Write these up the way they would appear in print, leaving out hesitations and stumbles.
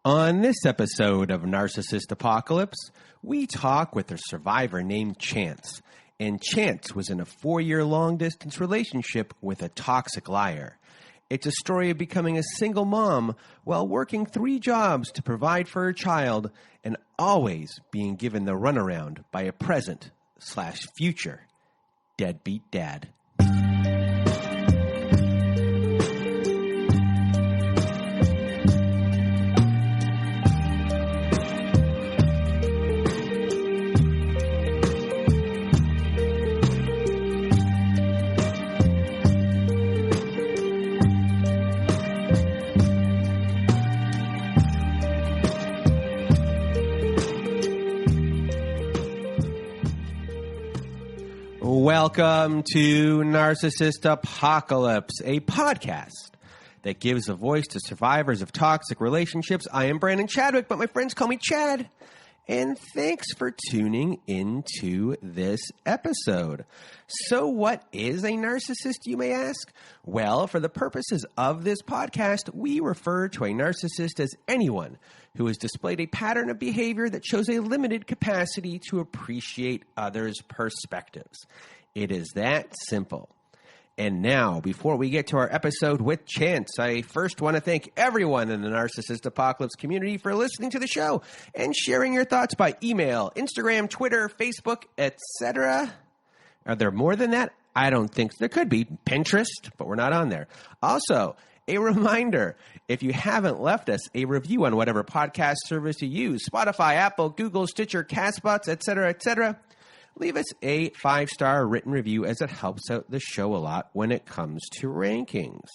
On this episode of Narcissist Apocalypse, we talk with a survivor named Chance. And Chance was in a 4-year long-distance relationship with a toxic liar. It's a story of becoming a single mom while working 3 jobs to provide for her child and always being given the runaround by a present/future deadbeat dad. Welcome to Narcissist Apocalypse, a podcast that gives a voice to survivors of toxic relationships. I am Brandon Chadwick, but my friends call me Chad. And thanks for tuning into this episode. So what is a narcissist, you may ask? Well, for the purposes of this podcast, we refer to a narcissist as anyone who has displayed a pattern of behavior that shows a limited capacity to appreciate others' perspectives. It is that simple. And now, before we get to our episode with Chance, I first want to thank everyone in the Narcissist Apocalypse community for listening to the show and sharing your thoughts by email, Instagram, Twitter, Facebook, etc. Are there more than that? I don't think there could be. Pinterest, but we're not on there. Also, a reminder, if you haven't left us a review on whatever podcast service you use, Spotify, Apple, Google, Stitcher, Castbox, etc., leave us a 5-star written review as it helps out the show a lot when it comes to rankings.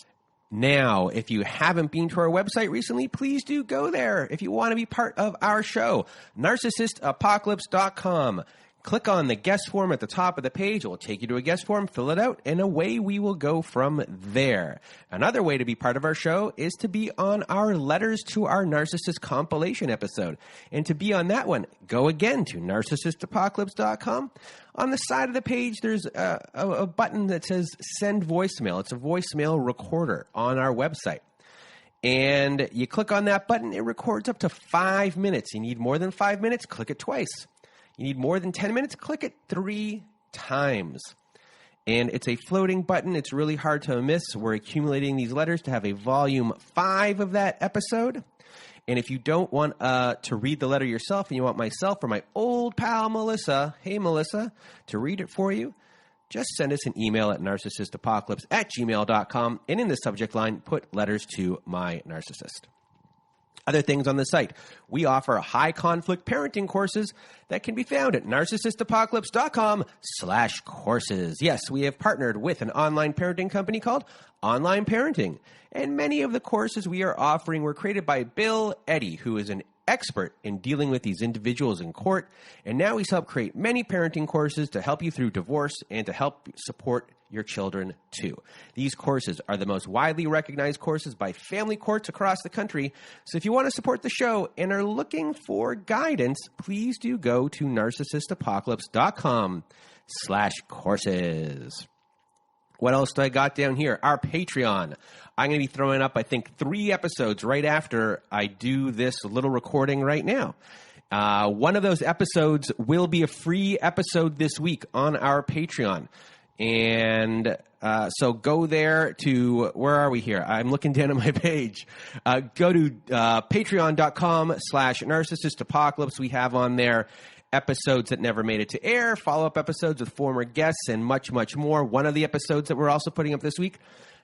Now, if you haven't been to our website recently, please do go there if you want to be part of our show, narcissistapocalypse.com. Click on the guest form at the top of the page. It will take you to a guest form. Fill it out, and away we will go from there. Another way to be part of our show is to be on our Letters to Our Narcissist compilation episode. And to be on that one, go again to narcissistapocalypse.com. On the side of the page, there's a button that says Send Voicemail. It's a voicemail recorder on our website. And you click on that button, it records up to 5 minutes. You need more than 5 minutes? Click it twice. You need more than 10 minutes? Click it 3 times. And it's a floating button. It's really hard to miss. We're accumulating these letters to have a volume 5 of that episode. And if you don't want to read the letter yourself and you want myself or my old pal Melissa, hey Melissa, to read it for you, just send us an email at narcissistapocalypse@gmail.com. And in the subject line, put letters to my narcissist. Other things on the site. We offer high-conflict parenting courses that can be found at narcissistapocalypse.com/courses. Yes, we have partnered with an online parenting company called Online Parenting. And many of the courses we are offering were created by Bill Eddy, who is an expert in dealing with these individuals in court. And now he's helped create many parenting courses to help you through divorce and to help support your children too. These courses are the most widely recognized courses by family courts across the country. So if you want to support the show and are looking for guidance, please do go to narcissistapocalypse.com/courses. What else do I got down here? Our Patreon. I'm going to be throwing up, I think, 3 episodes right after I do this little recording right now. One of those episodes will be a free episode this week on our Patreon. And so go there to, where are we here? I'm looking down at my page. Go to patreon.com/narcissistapocalypse. We have on there episodes that never made it to air, follow-up episodes with former guests, and much, much more. One of the episodes that we're also putting up this week,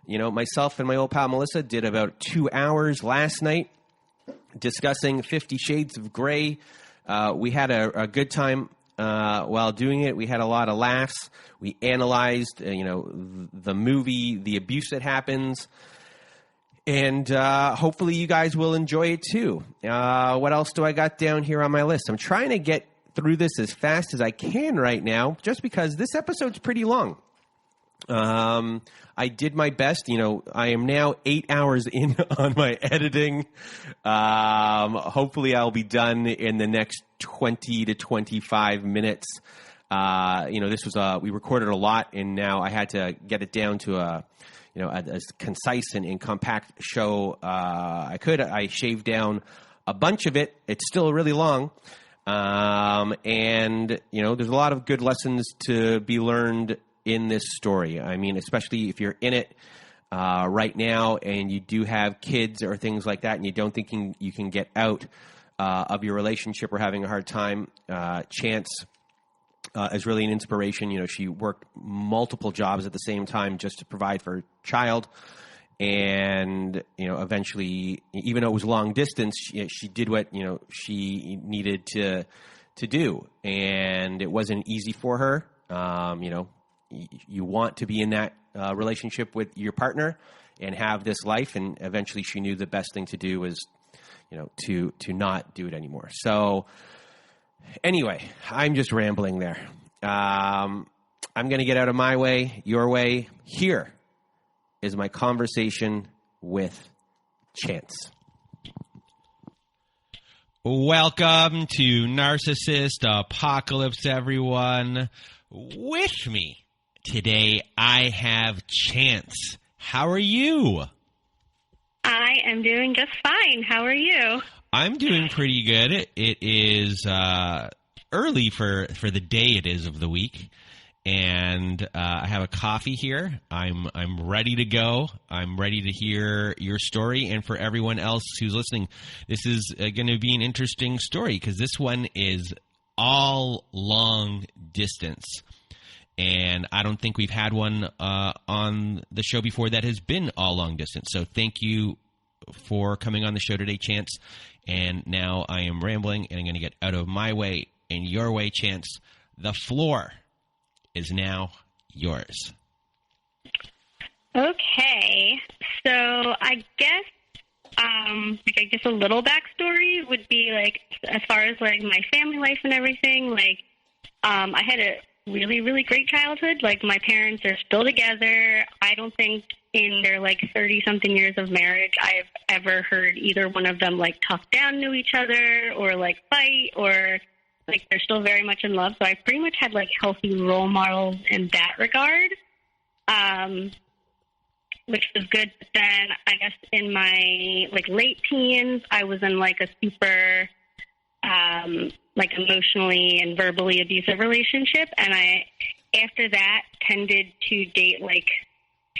myself and my old pal Melissa did about 2 hours last night discussing 50 Shades of Grey. We had a good time while doing it. We had a lot of laughs. We analyzed, the movie, the abuse that happens. And hopefully you guys will enjoy it too. What else do I got down here on my list? I'm trying to get through this as fast as I can right now, just because this episode's pretty long. I did my best. I am now 8 hours in on my editing. Hopefully I'll be done in the next 20 to 25 minutes. This was we recorded a lot, and now I had to get it down to as concise and compact show I could. I shaved down a bunch of it. It's still really long. And, you know, there's a lot of good lessons to be learned in this story. I mean, especially if you're in it right now and you do have kids or things like that and you don't think you can get out of your relationship or having a hard time. Chance is really an inspiration. You know, she worked multiple jobs at the same time just to provide for her child. And, you know, eventually, even though it was long distance, she did what, you know, she needed to do. And it wasn't easy for her. You know, you want to be in that relationship with your partner and have this life. And eventually she knew the best thing to do was, you know, to not do it anymore. So anyway, I'm just rambling there. I'm going to get out of my way, your way. Here is my conversation with Chance. Welcome to Narcissist Apocalypse, everyone. With me today, I have Chance. How are you? I am doing just fine. How are you? I'm doing pretty good. It is early for the day it is of the week. And I have a coffee here. I'm ready to go. I'm ready to hear your story. And for everyone else who's listening, this is going to be an interesting story because this one is all long distance. And I don't think we've had one on the show before that has been all long distance. So thank you for coming on the show today, Chance. And now I am rambling, and I'm going to get out of my way and your way, Chance. The floor is now yours. Okay, so I guess a little backstory would be like as far as like my family life and everything. Like, I had a really, really great childhood. Like, my parents are still together. I don't think in their like 30-something years of marriage I've ever heard either one of them like talk down to each other or like fight or. Like, they're still very much in love, so I pretty much had, like, healthy role models in that regard, which was good. But then, I guess, in my, like, late teens, I was in, like, a super, like, emotionally and verbally abusive relationship, and I, after that, tended to date, like,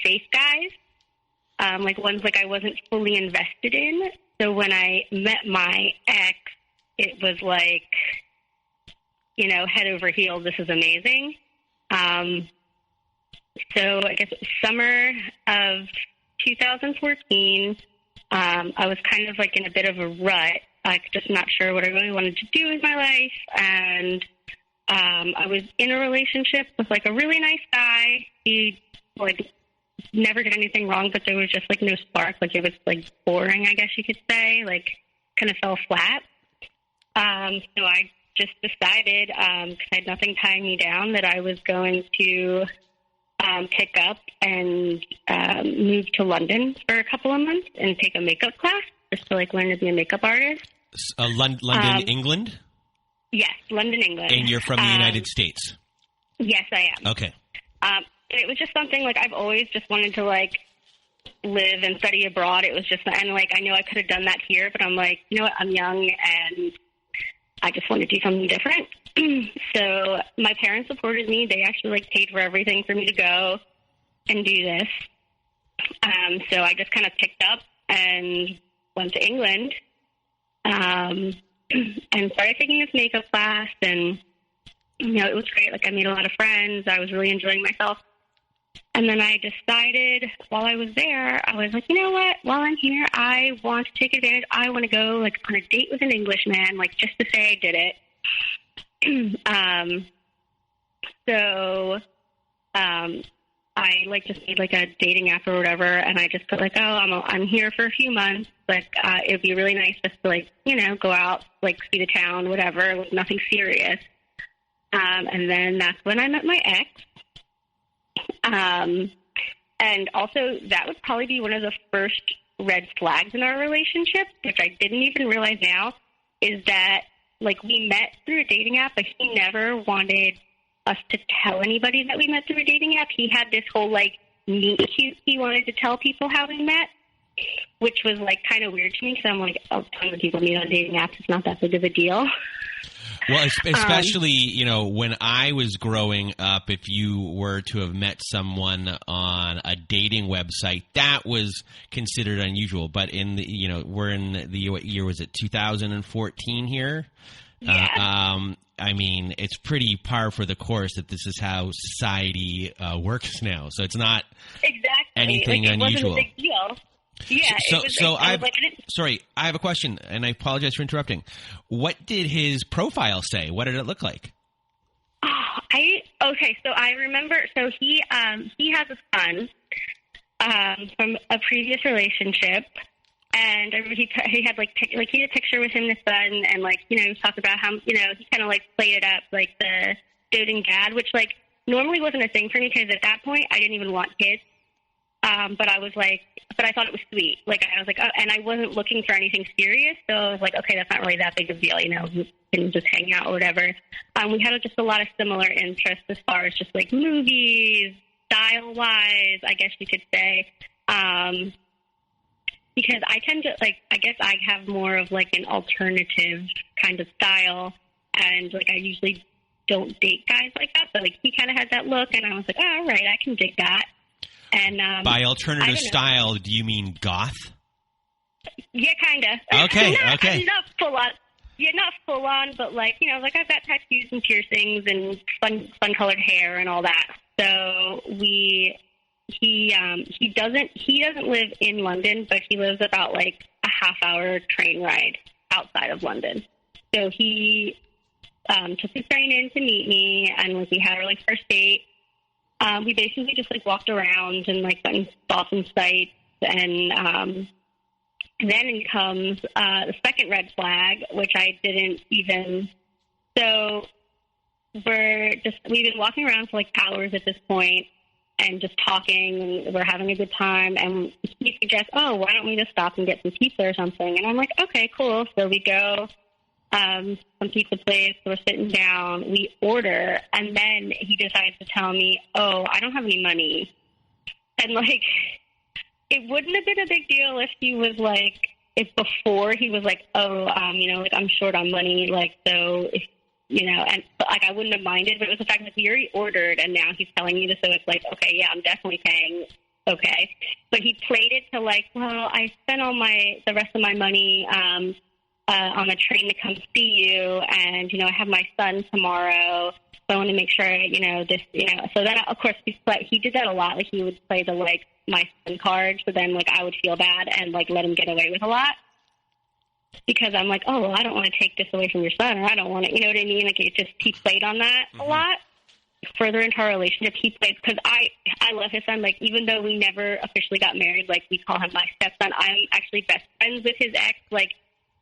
fake guys, like, ones, like, I wasn't fully invested in. So when I met my ex, it was, like, you know, head over heels, this is amazing. So I guess summer of 2014, I was kind of like in a bit of a rut, like just not sure what I really wanted to do with my life. And I was in a relationship with like a really nice guy. He like never did anything wrong, but there was just like no spark. Like it was like boring, I guess you could say, like kind of fell flat. So I just decided, because I had nothing tying me down, that I was going to pick up and move to London for a couple of months and take a makeup class just to like learn to be a makeup artist. London, England? Yes, London, England. And you're from the United States? Yes, I am. Okay. It was just something like I've always just wanted to like live and study abroad. It was just, and like I know I could have done that here, but I'm like, you know what, I'm young and I just want to do something different. So my parents supported me. They actually like paid for everything for me to go and do this. So I just kind of picked up and went to England and started taking this makeup class. And, you know, it was great. Like I made a lot of friends. I was really enjoying myself. And then I decided while I was there, I was like, you know what? While I'm here, I want to take advantage. I want to go like on a date with an Englishman, like just to say I did it. So I like just made like a dating app or whatever, and I just put like, oh, I'm here for a few months. Like it'd be really nice just to like, you know, go out, like see the town, whatever, with nothing serious. And then that's when I met my ex. And also that would probably be one of the first red flags in our relationship, which I didn't even realize now, is that like we met through a dating app, but he never wanted us to tell anybody that we met through a dating app. He had this whole like meet cute. He wanted to tell people how we met. which was like kind of weird to me because I'm like, oh, tons of people meet on dating apps. It's not that big of a deal. Well, especially, you know, when I was growing up, if you were to have met someone on a dating website, that was considered unusual. But in the, you know, we're in the, what year was it, 2014 here? Yeah. I mean, it's pretty par for the course that this is how society works now. So it's not anything like, it unusual. Wasn't a big deal. Yeah. Sorry, I have a question, and I apologize for interrupting. What did his profile say? What did it look like? So I remember. So he has a son from a previous relationship. And I remember he had he had a picture with him and his son, and like, you know, he talked about how, you know, he kind of like played it up like the doting dad, which like normally wasn't a thing for me because at that point I didn't even want kids. But I thought it was sweet. Like I was like, oh, and I wasn't looking for anything serious, so I was like, okay, that's not really that big of a deal, you know, we can just hang out or whatever. We had just a lot of similar interests as far as just like movies, style wise, I guess you could say. Because I tend to, like, I guess I have more of, like, an alternative kind of style, and, like, I usually don't date guys like that, but, like, he kind of had that look, and I was like, oh, all right, I can dig that. And by alternative style, do you mean goth? Yeah, kind of. Okay, okay. Not full on. Yeah, not full on, but, like, you know, like, I've got tattoos and piercings and fun-colored hair and all that. So He doesn't live in London, but he lives about like a half-hour train ride outside of London. So he took the train in to meet me, and like we had our like first date. We basically just like walked around and like went and saw some sights, and then comes the second red flag, which I didn't even. So we've been walking around for like hours at this point. And just talking, and we're having a good time, and he suggests, oh, why don't we just stop and get some pizza or something? And I'm like, okay, cool. So we go some pizza place, we're sitting down, we order, and then he decides to tell me, oh, I don't have any money. And, like, it wouldn't have been a big deal if he was, like, if before he was like, oh, you know, like, I'm short on money, like, so if, you know, and like I wouldn't have minded, but it was the fact that we already ordered, and now he's telling me this, so it's like, okay, yeah, I'm definitely paying, okay. But he played it to like, well, I spent all the rest of my money on a train to come see you, and you know, I have my son tomorrow, so I want to make sure, you know, this, you know. So then, of course, he did that a lot. Like he would play the like my son card, so then like I would feel bad and like let him get away with a lot. Because I'm like, oh, well, I don't want to take this away from your son, or I don't want to, you know what I mean? Like, he played on that a lot. Further into our relationship, he played, because I love his son. Like, even though we never officially got married, like, we call him my stepson, I'm actually best friends with his ex. Like,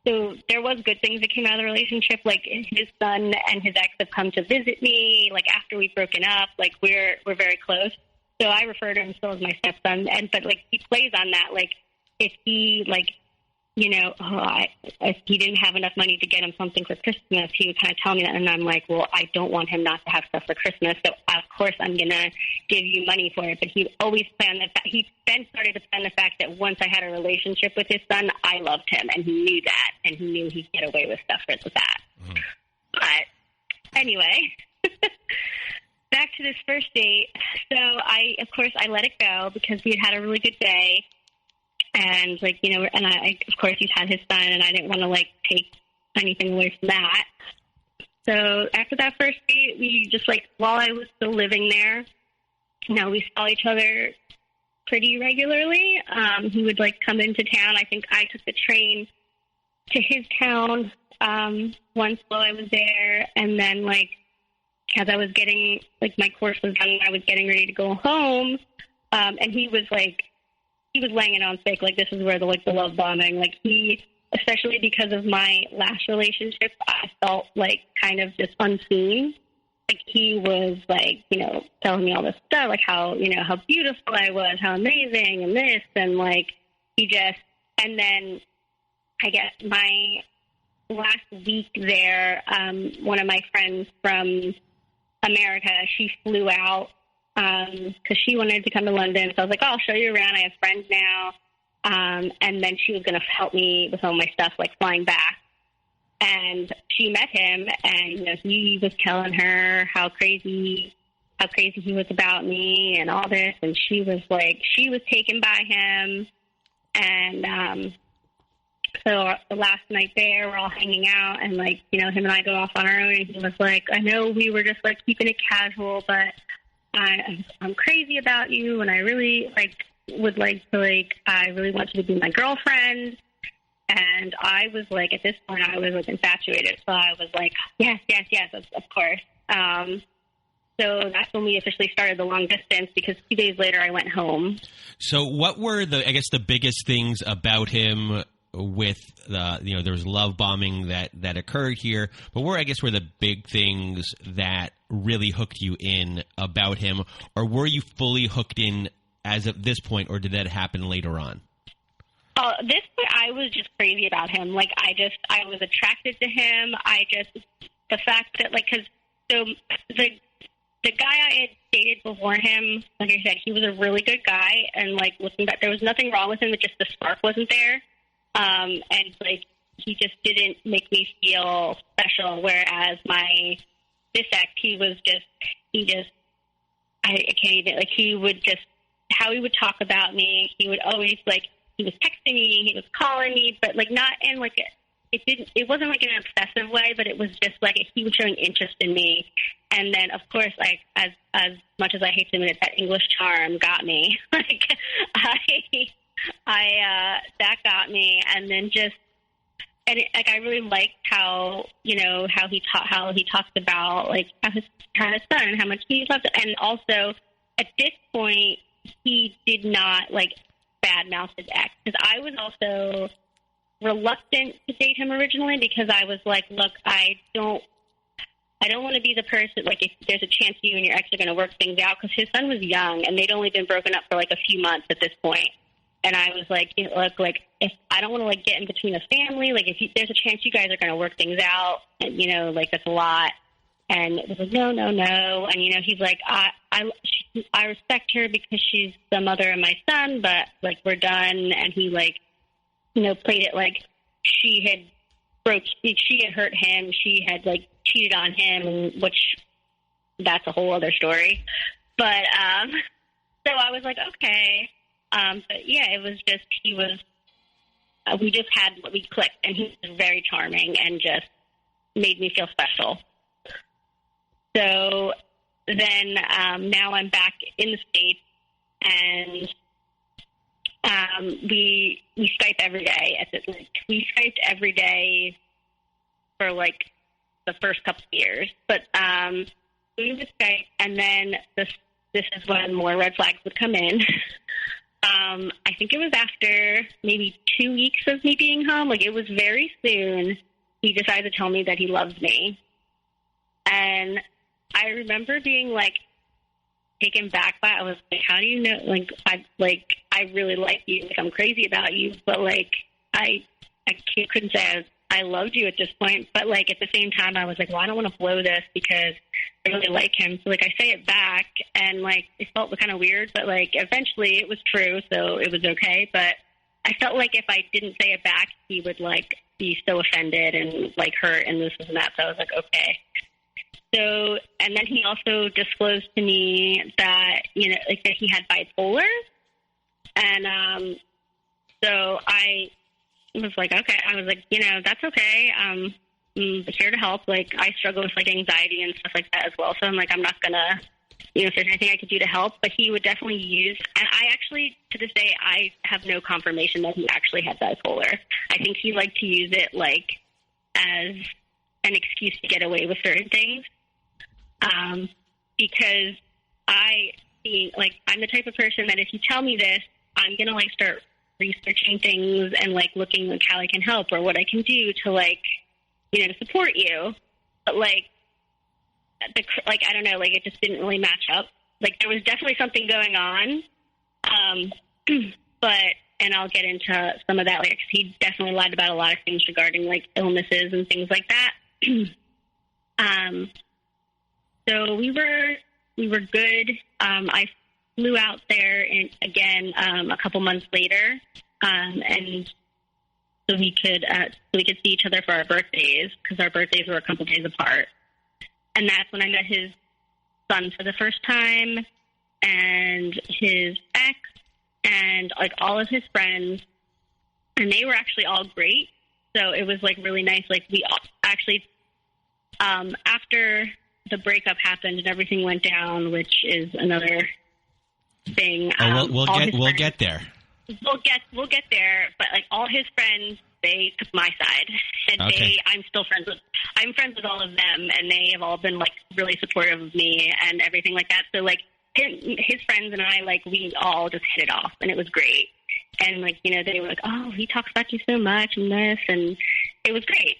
so there was good things that came out of the relationship. Like, his son and his ex have come to visit me, like, after we've broken up. Like, we're very close. So I refer to him still as my stepson. But, like, he plays on that. Like, if he, like, you know, if he didn't have enough money to get him something for Christmas, he would kind of tell me that, and I'm like, well, I don't want him not to have stuff for Christmas, so of course I'm going to give you money for it. But he always planned the fact, he then started to plan the fact that once I had a relationship with his son, I loved him, and he knew that, and he knew he'd get away with stuff with that. But anyway, back to this first date. So I let it go because we had a really good day. And, like, you know, and of course, he's had his son, and I didn't want to, like, take anything away from that. So after that first date, we just, like, while I was still living there, you know, we saw each other pretty regularly. He would, like, come into town. I think I took the train to his town once while I was there. And then, like, as I was getting, like, my course was done, I was getting ready to go home. And he was, like, he was laying it on thick, like, this is where the love bombing, like, he, especially because of my last relationship, I felt, like, kind of just unseen. Like, he was, like, you know, telling me all this stuff, like, how, you know, how beautiful I was, how amazing, and this, and, like, and then, I guess, my last week there, one of my friends from America, she flew out, because she wanted to come to London. So I was like, oh, I'll show you around. I have friends now. And then she was going to help me with all my stuff, like flying back. And she met him, and you know, he was telling her how crazy he was about me and all this. And she was taken by him. And so the last night there, we're all hanging out, and like, you know, him and I go off on our own. And he was like, I know we were just like keeping it casual, but I'm crazy about you, and I really would like to I really want you to be my girlfriend. And I was like, at this point, I was like infatuated. So I was like, yes, of course. So that's when we officially started the long distance, because 2 days later I went home. So what were the biggest things about him with there was love bombing that occurred here, but were the big things that really hooked you in about him, or were you fully hooked in as of this point, or did that happen later on? This point, I was just crazy about him. Like, I was attracted to him. The fact that, because the guy I had dated before him, like I said, he was a really good guy. And, looking back, there was nothing wrong with him. But just the spark wasn't there. And, he just didn't make me feel special. Whereas this ex, I can't even, he would just, how he would talk about me, he would always, he was texting me, he was calling me, but not in it wasn't an obsessive way, but it was just he was showing interest in me. And then of course, as much as I hate to admit it, that English charm got me. That got me. And then I really liked how he talked about how his son and how much he loved it. And also at this point, he did not badmouth his ex, because I was also reluctant to date him originally, because I was like, look, I don't want to be the person, if there's a chance you and your ex are going to work things out, because his son was young and they'd only been broken up for a few months at this point. And I was like, look, if I don't want to get in between a family, if there's a chance you guys are going to work things out, and that's a lot. And it was like, no. And, he's like, I respect her because she's the mother of my son, but, we're done. And he, played it she had hurt him. She had, cheated on him, which that's a whole other story. But, so I was like, okay. But, yeah, it was just, we clicked, and he was very charming and just made me feel special. So then now I'm back in the States, and we Skype every day. We Skyped every day for the first couple of years. But we would Skype, and then this is when more red flags would come in. I think it was after maybe 2 weeks of me being home. It was very soon. He decided to tell me that he loves me, and I remember being taken back by. I was like, "How do you know?" I really like you. I'm crazy about you, but I couldn't say I loved you at this point. But at the same time, I was like, "Well, I don't want to blow this because I really like him." So I say it back, and it felt kind of weird, but eventually it was true, so it was okay. But I felt if I didn't say it back, he would be so offended and hurt and this and that. So I was like, okay. So, and then he also disclosed to me that, that he had bipolar. And so I was like, okay. I was like, that's okay. I'm here to help. I struggle with anxiety and stuff like that as well. So I'm I'm not going to, if there's anything I could do to help. But he would definitely use, and I actually, to this day, I have no confirmation that he actually had bipolar. I think he liked to use it as an excuse to get away with certain things. Because I'm the type of person that if you tell me this, I'm going to start researching things and looking how I can help or what I can do to to support you. But I don't know, it just didn't really match up. There was definitely something going on. And I'll get into some of that later, because he definitely lied about a lot of things regarding illnesses and things like that. So we were good. I flew out there again a couple months later, and so we could see each other for our birthdays, because our birthdays were a couple days apart. And that's when I met his son for the first time, and his ex, and like all of his friends, and they were actually all great. So it was like really nice. Like we actually, after the breakup happened and everything went down, which is another thing. We'll get there. We'll get there. But like all his friends, they took my side, and okay. I'm friends with all of them, and they have all been like really supportive of me and everything like that. So like his friends and I, like we all just hit it off, and it was great. And like, you know, they were like, "Oh, he talks about you so much," and this, and it was great.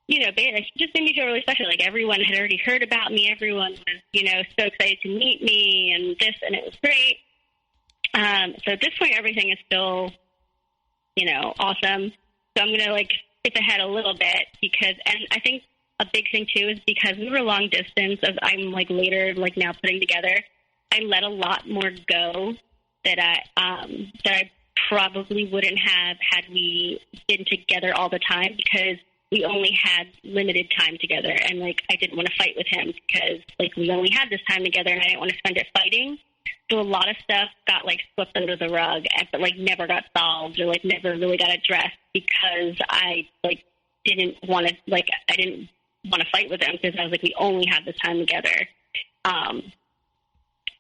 You know, but it just made me feel really special. Like everyone had already heard about me. Everyone was, you know, so excited to meet me and this, and it was great. So at this point, everything is still, you know, awesome. So I'm going to like skip ahead a little bit and I think a big thing too is because we were long distance, as I'm like later, like now putting together, I let a lot more go that I probably wouldn't have had we been together all the time, because we only had limited time together, and like I didn't want to fight with him because like we only had this time together, and I didn't want to spend it fighting. So a lot of stuff got like swept under the rug, but like never got solved or like never really got addressed, because I like didn't want to fight with him, because I was like, we only have this time together.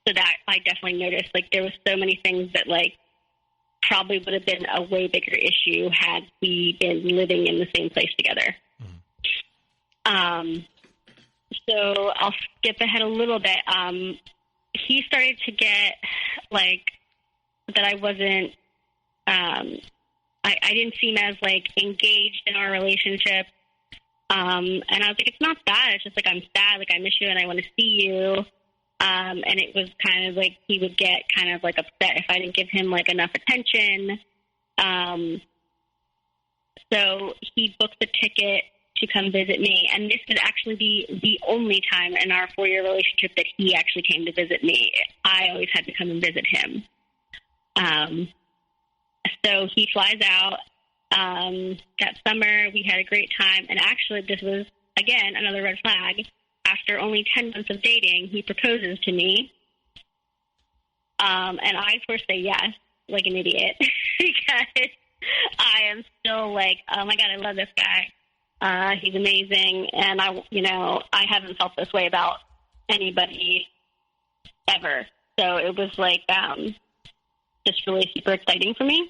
So that I definitely noticed, like there was so many things that like probably would have been a way bigger issue had we been living in the same place together. So I'll skip ahead a little bit. He started to get like that I wasn't, I didn't seem as like engaged in our relationship. And I was like, it's not that. It's just like, I'm sad. Like I miss you and I want to see you. And it was kind of like he would get kind of like upset if I didn't give him like enough attention. So he booked the ticket to come visit me. And this would actually be the only time in our 4-year relationship that he actually came to visit me. I always had to come and visit him. So he flies out. That summer we had a great time. And actually this was, again, another red flag. After only 10 months of dating, he proposes to me. And I, of course, say yes, like an idiot, because I am still like, oh my God, I love this guy. He's amazing. And I haven't felt this way about anybody ever. So it was like, just really super exciting for me.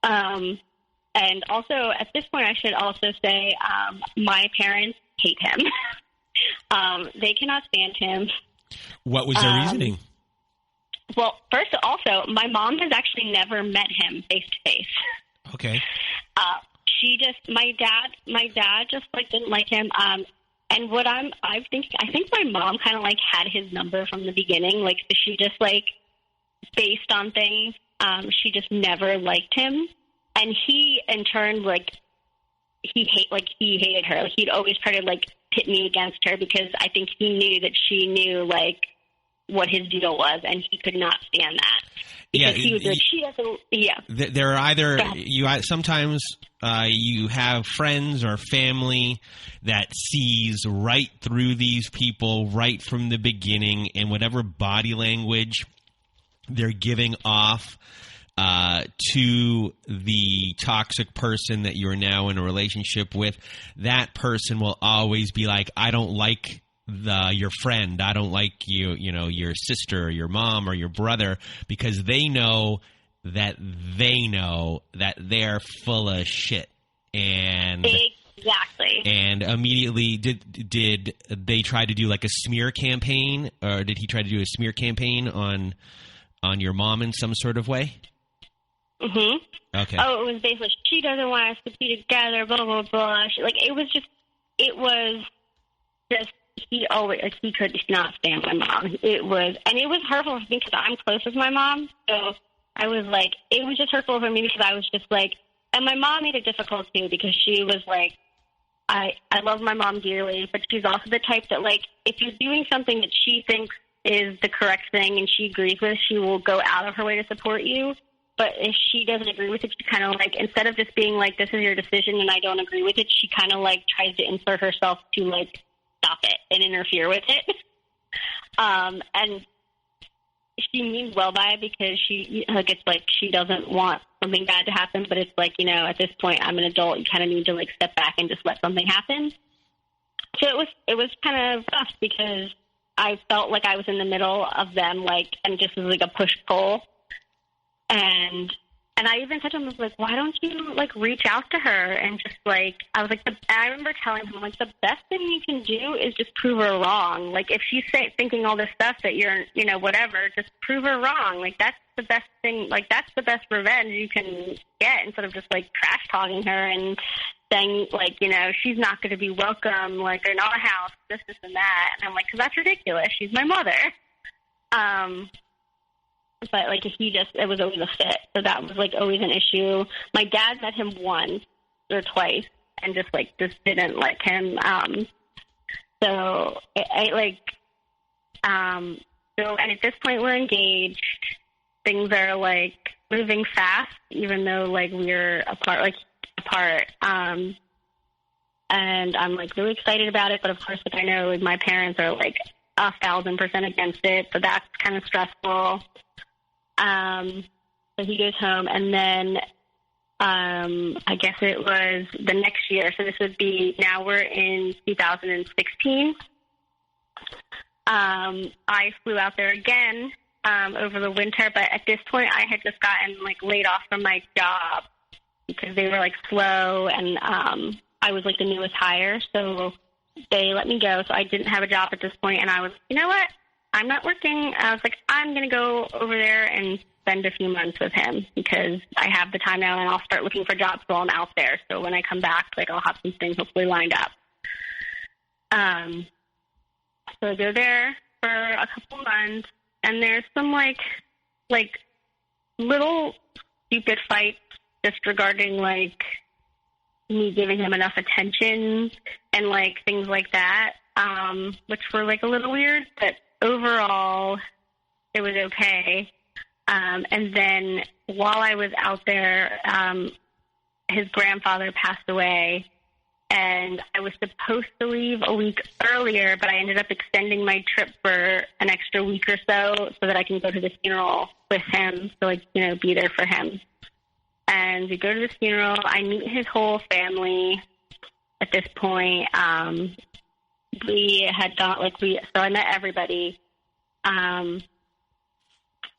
And also at this point, I should also say, my parents hate him. They cannot stand him. What was their reasoning? Well, first, also, my mom has actually never met him face to face. Okay. My dad just like didn't like him. And what I think my mom kind of like had his number from the beginning. Like she just like based on things. She just never liked him, and he in turn like he hated her. Like, he'd always try to like pit me against her, because I think he knew that she knew like what his deal was, and he could not stand that. Because he was like, she doesn't. Yeah. There are either sometimes you have friends or family that sees right through these people right from the beginning, and whatever body language they're giving off to the toxic person that you're now in a relationship with, that person will always be like, I don't like your friend. I don't like your sister or your mom or your brother, because they know that they're full of shit. And exactly. And immediately did they try to do like a smear campaign, or did he try to do a smear campaign on your mom in some sort of way? Mm-hmm. Okay. Oh, it was basically, she doesn't want us to be together, blah, blah, blah. It was just, he always, like, he could not stand my mom. It was hurtful for me because I'm close with my mom. So I was like, it was just hurtful for me because I was just like, and my mom made it difficult too, because she was like, I love my mom dearly, but she's also the type that, like, if you're doing something that she thinks is the correct thing and she agrees with, she will go out of her way to support you. but if she doesn't agree with it, she kind of like, instead of just being like, this is your decision and I don't agree with it, she kind of like tries to insert herself to like stop it and interfere with it. And she means well by it because she, like, it's like she doesn't want something bad to happen, but it's like, you know, at this point I'm an adult, you kind of need to like step back and just let something happen. So it was kind of rough because I felt like I was in the middle of them, like, and just was like a push-pull. And I even said to him, I was like, why don't you, like, reach out to her and just, like, I was like, I remember telling him, like, the best thing you can do is just prove her wrong. Like, if she's thinking all this stuff that you're, you know, whatever, just prove her wrong. Like, that's the best thing, like, that's the best revenge you can get instead of just, like, trash-talking her and saying, like, you know, she's not going to be welcome, like, in our house, this, and that. And I'm like, because that's ridiculous. She's my mother. But, like, it was always a fit. So that was, like, always an issue. My dad met him once or twice and just didn't like him. So, and at this point we're engaged. Things are, like, moving fast, even though, like, we're apart. And I'm, like, really excited about it. But, of course, like, I know, like, my parents are, like, 1,000% against it. So that's kind of stressful. So he goes home, and then I guess it was the next year. So this would be, now we're in 2016. I flew out there again over the winter, but at this point I had just gotten, like, laid off from my job because they were, like, slow, and I was, like, the newest hire. So they let me go, so I didn't have a job at this point, and I was, you know what? I'm not working. I was like, I'm going to go over there and spend a few months with him because I have the time now, and I'll start looking for jobs while I'm out there. So when I come back, like, I'll have some things hopefully lined up. So I go there for a couple months, and there's some, like little stupid fights just regarding, like, me giving him enough attention and, like, things like that, which were, like, a little weird, but overall, it was okay. And then while I was out there, his grandfather passed away, and I was supposed to leave a week earlier, but I ended up extending my trip for an extra week or so that I can go to the funeral with him, so, like, you know, be there for him. And we go to the funeral. I meet his whole family at this point. We had gone, like, so I met everybody. And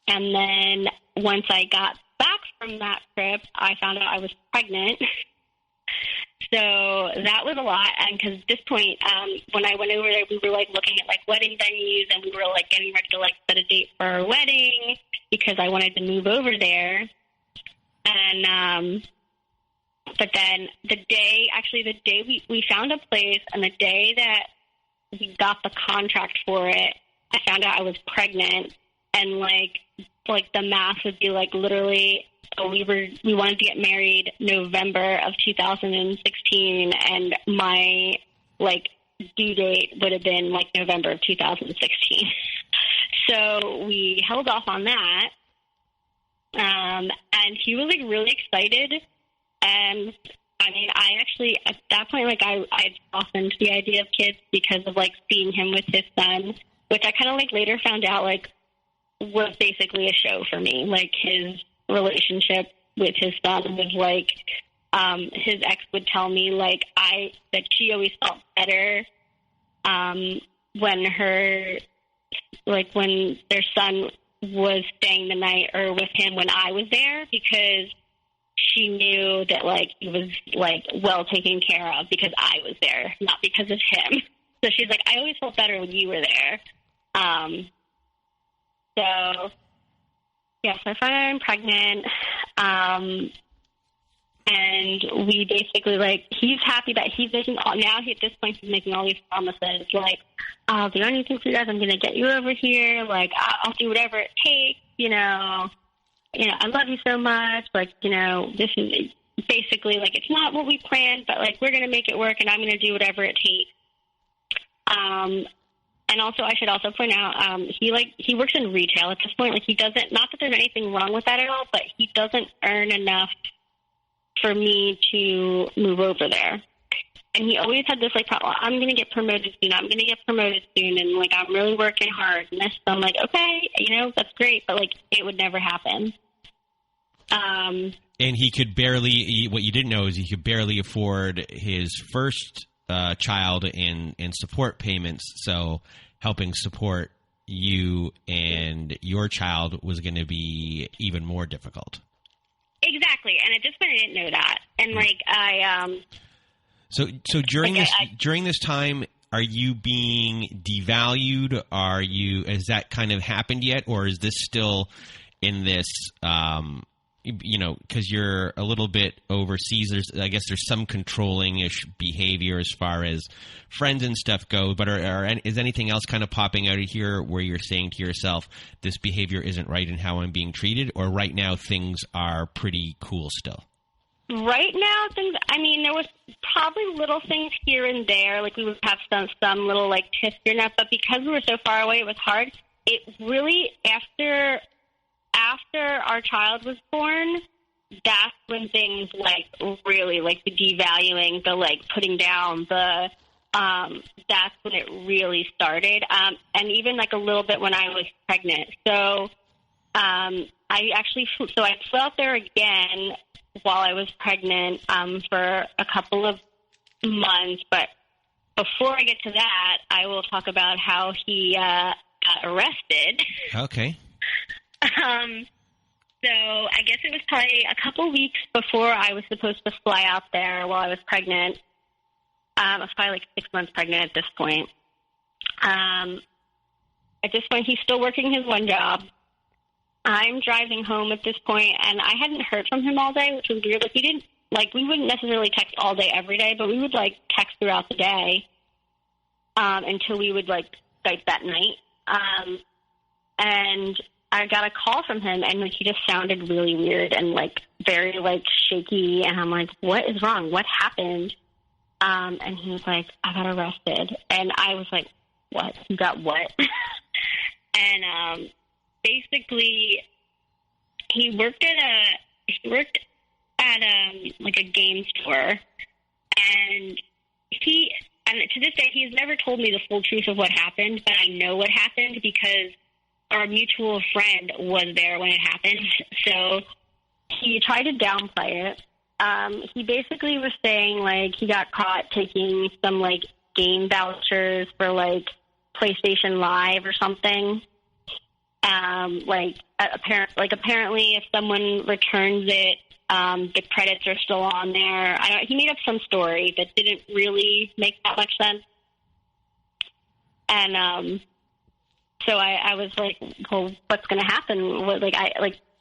then once I got back from that trip, I found out I was pregnant. So that was a lot. And because at this point, when I went over there, we were, like, looking at, like, wedding venues, and we were, like, getting ready to, like, set a date for our wedding because I wanted to move over there. And, but then the day we found a place, and the day that we got the contract for it, I found out I was pregnant, and like the math would be, like, literally, we wanted to get married November of 2016, and my, like, due date would have been, like, November of 2016. So we held off on that, and he was, like, really excited, and I mean, I actually, at that point, like, I softened the idea of kids because of, like, seeing him with his son, which I kind of, like, later found out, like, was basically a show for me. Like, his relationship with his son was, like, his ex would tell me, like, that she always felt better when their son was staying the night or with him when I was there, because she knew that, like, he was, like, well taken care of because I was there, not because of him. So she's like, I always felt better when you were there. So, yes, I found out I'm pregnant. And we basically, like, he's happy that he's making at this point, he's making all these promises, like, I'll do anything for you guys. I'm going to get you over here. Like, I'll do whatever it takes, you know, I love you so much. Like, you know, this is basically, like, it's not what we planned, but, like, we're going to make it work, and I'm going to do whatever it takes. And also, I should also point out, he works in retail at this point. Like, he doesn't, not that there's anything wrong with that at all, but he doesn't earn enough for me to move over there. And he always had this, like, problem, I'm going to get promoted soon, and, like, I'm really working hard. And this, I'm like, okay, you know, that's great, but, like, it would never happen. And he could barely, what you didn't know is he could barely afford his first child and support payments, so helping support you and your child was going to be even more difficult. Exactly, and at this point I didn't know that. And, like, So during this time, are you being devalued? Has that kind of happened yet, or is this still in this? Because you're a little bit overseas. There's some controlling-ish behavior as far as friends and stuff go. But is anything else kind of popping out of here where you're saying to yourself, "This behavior isn't right in how I'm being treated," or right now things are pretty cool still? Right now, there was probably little things here and there. Like, we would have some little, like, tips here and that. But because we were so far away, it was hard. It really, after our child was born, that's when things, like, really, like, the devaluing, the, like, putting down, that's when it really started. And even, like, a little bit when I was pregnant. So, I flew out there again while I was pregnant for a couple of months. But before I get to that, I will talk about how he got arrested. Okay. So I guess it was probably a couple weeks before I was supposed to fly out there while I was pregnant. I was probably like 6 months pregnant at this point. At this point, he's still working his one job. I'm driving home at this point, and I hadn't heard from him all day, which was weird. Like, we wouldn't necessarily text all day every day, but we would, like, text throughout the day until we would, like, Skype that night. And I got a call from him, and, like, he just sounded really weird and, like, very, like, shaky. And I'm like, what is wrong? What happened? And he was like, I got arrested. And I was like, what? You got what? And basically, he worked at like a game store, and to this day, he's never told me the full truth of what happened, but I know what happened because our mutual friend was there when it happened. So he tried to downplay it. He basically was saying, like, he got caught taking some, like, game vouchers for, like, PlayStation Live or something. Apparently if someone returns it, the credits are still on there. He made up some story that didn't really make that much sense. And, so I was like, well, what's going to happen?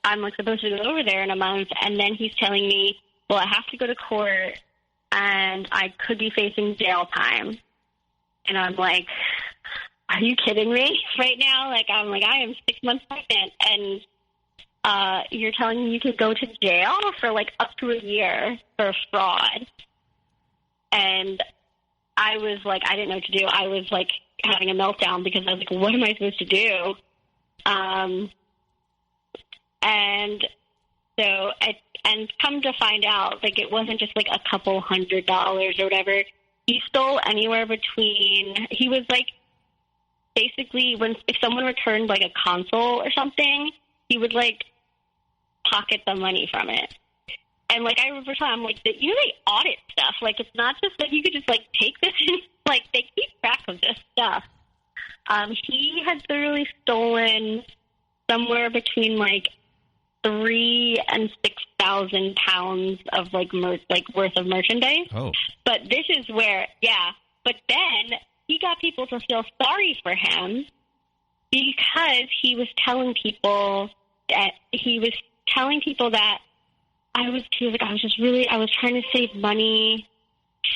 I'm like supposed to go over there in a month. And then he's telling me, well, I have to go to court and I could be facing jail time. And I'm like, are you kidding me right now? Like, I'm like, I am 6 months pregnant, and you're telling me you could go to jail for, like, up to a year for fraud. And I was like, I didn't know what to do. I was, like, having a meltdown because I was like, what am I supposed to do? And come to find out, like, it wasn't just, like, a couple $100 or whatever. He stole anywhere between, he was, like, basically, if someone returned, like, a console or something, he would, like, pocket the money from it. And, like, I remember telling him, like, they audit stuff. Like, it's not just that you could just, like, take this and, like, they keep track of this stuff. He had literally stolen somewhere between, like, 3,000 and 6,000 pounds of, like, worth of merchandise. Oh. But this is where, but then he got people to feel sorry for him because he was telling people that I was trying to save money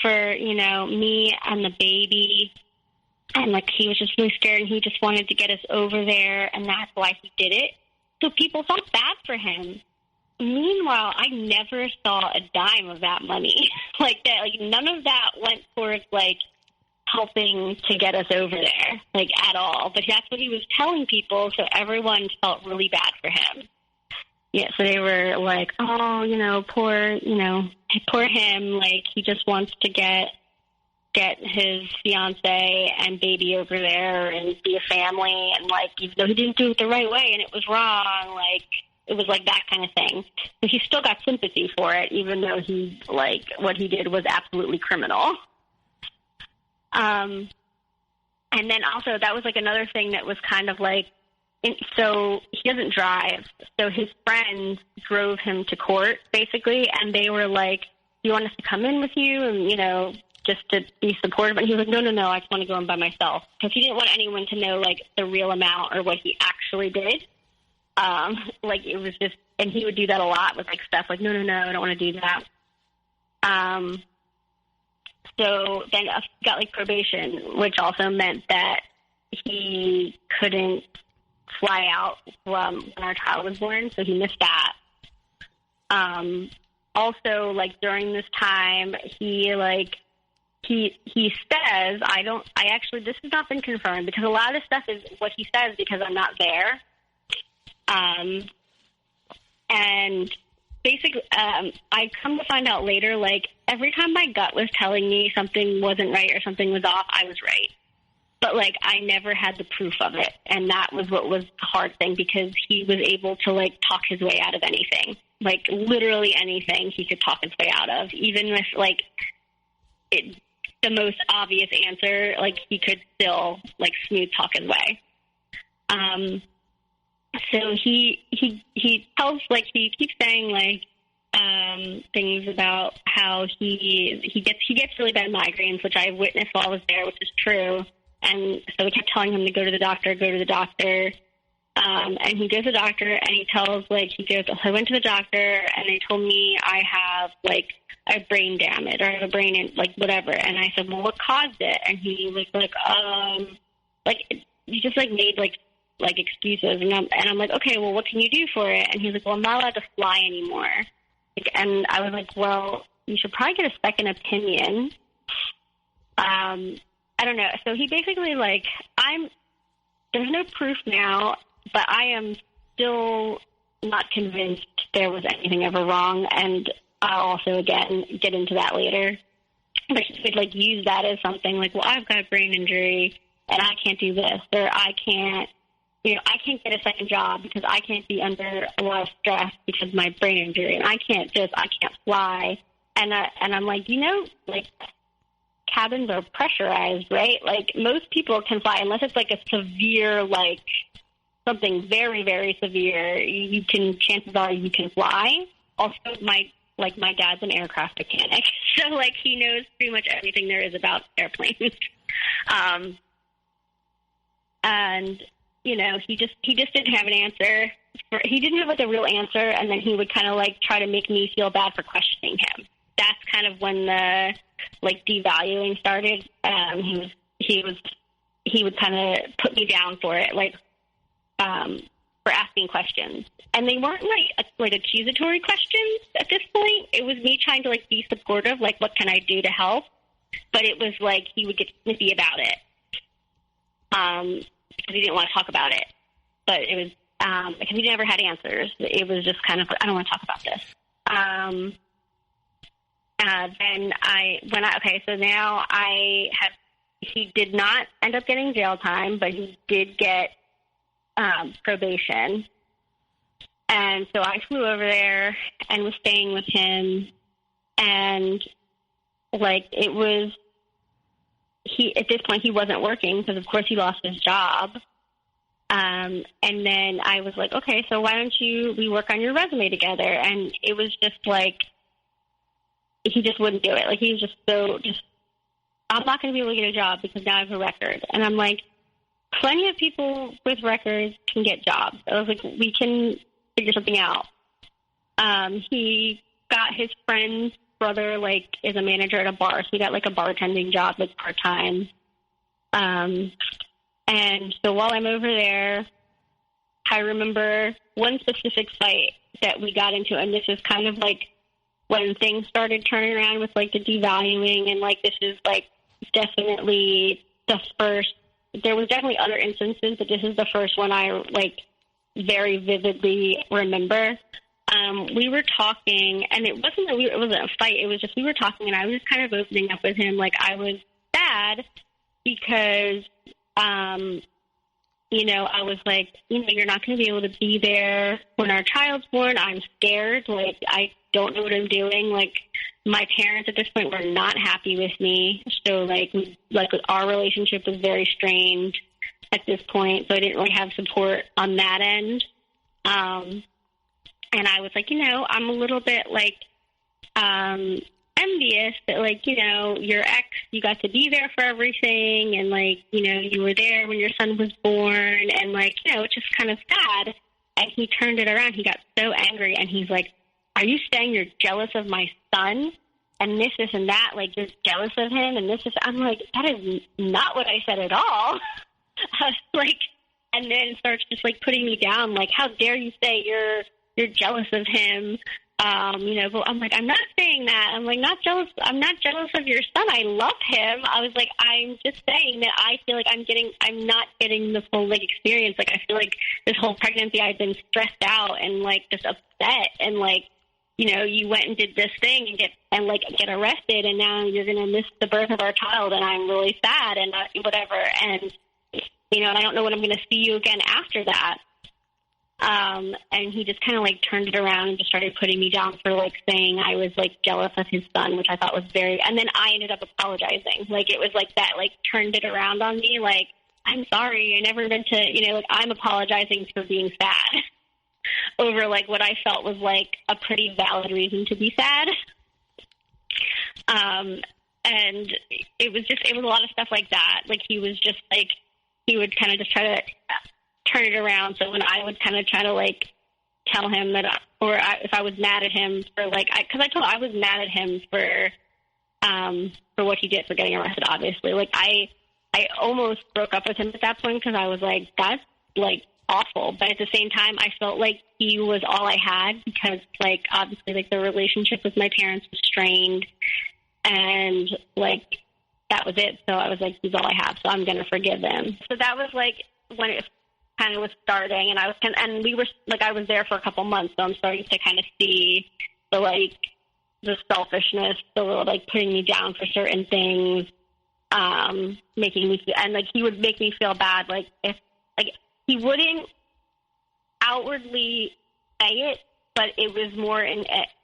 for, me and the baby. And, like, he was just really scared and he just wanted to get us over there, and that's why he did it. So people felt bad for him. Meanwhile, I never saw a dime of that money. Like, none of that went towards, like, helping to get us over there, like, at all. But that's what he was telling people, so everyone felt really bad for him. Yeah, so they were like, oh, poor him. Like, he just wants to get his fiance and baby over there and be a family. And, like, even though he didn't do it the right way and it was wrong, like, it was like that kind of thing. But he still got sympathy for it, even though what he did was absolutely criminal. And then also that was, like, another thing that was kind of like, so he doesn't drive. So his friends drove him to court, basically, and they were like, do you want us to come in with you? And, just to be supportive. And he was like, no, I just want to go in by myself. Because he didn't want anyone to know, like, the real amount or what he actually did. Like, it was just, and he would do that a lot with, like, stuff like, no, I don't want to do that. So then he got, like, probation, which also meant that he couldn't fly out when our child was born, so he missed that. Also, like, during this time, he says, this has not been confirmed, because a lot of this stuff is what he says because I'm not there. And basically, I come to find out later, like, every time my gut was telling me something wasn't right or something was off, I was right. But, like, I never had the proof of it. And that was what was the hard thing, because he was able to, like, talk his way out of anything. Like, literally anything he could talk his way out of. Even with, like, the most obvious answer, like, he could still, like, smooth talk his way. So he tells, like, he keeps saying, like, things about how he gets really bad migraines, which I witnessed while I was there, which is true. And so we kept telling him to go to the doctor. And he goes to the doctor, and he tells, like, I went to the doctor, and they told me I have, like, a brain damage, or I have a brain, like, whatever. And I said, well, what caused it? And he was like, he just, like, made, like excuses. And I'm like, okay, well, what can you do for it? And he's like, well, I'm not allowed to fly anymore. Like, and I was like, well, you should probably get a second opinion. I don't know. So he basically, like, there's no proof now, but I am still not convinced there was anything ever wrong. And I'll also, again, get into that later. But he would, like, use that as something like, well, I've got a brain injury and I can't do this, or I can't get a second job because I can't be under a lot of stress because of my brain injury, and I can't fly. And I'm like, like, cabins are pressurized, right? Like, most people can fly unless it's like a severe, like, something very, very severe. Chances are you can fly. Also, my dad's an aircraft mechanic, so, like, he knows pretty much everything there is about airplanes. And he just didn't have an answer. He didn't have, like, a real answer, and then he would kind of, like, try to make me feel bad for questioning him. That's kind of when the, like, devaluing started. He would kind of put me down for it, like, for asking questions. And they weren't, like accusatory questions at this point. It was me trying to, like, be supportive, like, what can I do to help? But it was like he would get snippy about it. Because he didn't want to talk about it. But it was because he never had answers. It was just kind of, I don't want to talk about this. So now he did not end up getting jail time, but he did get probation. And so I flew over there and was staying with him. And, like, it was, at this point he wasn't working because, of course, he lost his job. And then I was like, okay, so why don't we work on your resume together? And it was just like, he just wouldn't do it. Like, he was just I'm not going to be able to get a job because now I have a record. And I'm like, plenty of people with records can get jobs. I was like, we can figure something out. He got his friend's brother, like, is a manager at a bar. So he got, like, a bartending job, like, part-time. And so while I'm over there, I remember one specific fight that we got into, and this is kind of like when things started turning around with, like, the devaluing, and, like, this is, like, definitely the first. There was definitely other instances, but this is the first one I, like, very vividly remember. We were talking, and it wasn't a fight. It was just we were talking, and I was just kind of opening up with him. Like, I was sad because, you know, I was like, you know, you're not going to be able to be there when our child's born. I'm scared. Like, I don't know what I'm doing. Like, my parents at this point were not happy with me. So, like our relationship was very strained at this point. So I didn't really have support on that end. And I was like, you know, I'm a little bit, like, envious that, like, you know, your ex, you got to be there for everything. And, like, you know, you were there when your son was born. And, like, you know, it's just kind of sad. And he turned it around. He got so angry. And he's like, are you saying you're jealous of my son? And this and that, like, you're jealous of him? And this is, I'm like, that is not what I said at all. I was like, and then starts just, like, putting me down. Like, how dare you say you're jealous of him? You know, but I'm like, I'm not saying that. I'm like, not jealous. I'm not jealous of your son. I love him. I was like, I'm just saying that I feel like I'm not getting the full, like, experience. Like, I feel like this whole pregnancy I've been stressed out and, like, just upset. And, like, you know, you went and did this thing and get arrested, and now you're going to miss the birth of our child, and I'm really sad and whatever. And, you know, and I don't know when I'm going to see you again after that. And he just kind of, like, turned it around and just started putting me down for, like, saying I was, like, jealous of his son, which I thought was and then I ended up apologizing. Like, it was like that, like, turned it around on me. Like, I'm sorry. I never meant to, you know, like, I'm apologizing for being sad over, like, what I felt was, like, a pretty valid reason to be sad. And it was a lot of stuff like that. Like, he was just, like, he would kind of just try to turn it around. So when I would kind of try to, like, tell him that, if I was mad at him for, like, because I was mad at him for what he did for getting arrested, obviously. Like, I almost broke up with him at that point because I was like, that's, like, awful. But at the same time, I felt like he was all I had because, like, obviously, like, the relationship with my parents was strained, and, like, that was it. So I was like, he's all I have, so I'm going to forgive him. So that was, like, when it kind of was starting, and I was there for a couple months, so I'm starting to kind of see the, like, the selfishness, the little, like, putting me down for certain things, making me feel, and, like, he would make me feel bad, like, if, like, he wouldn't outwardly say it, but it was more in,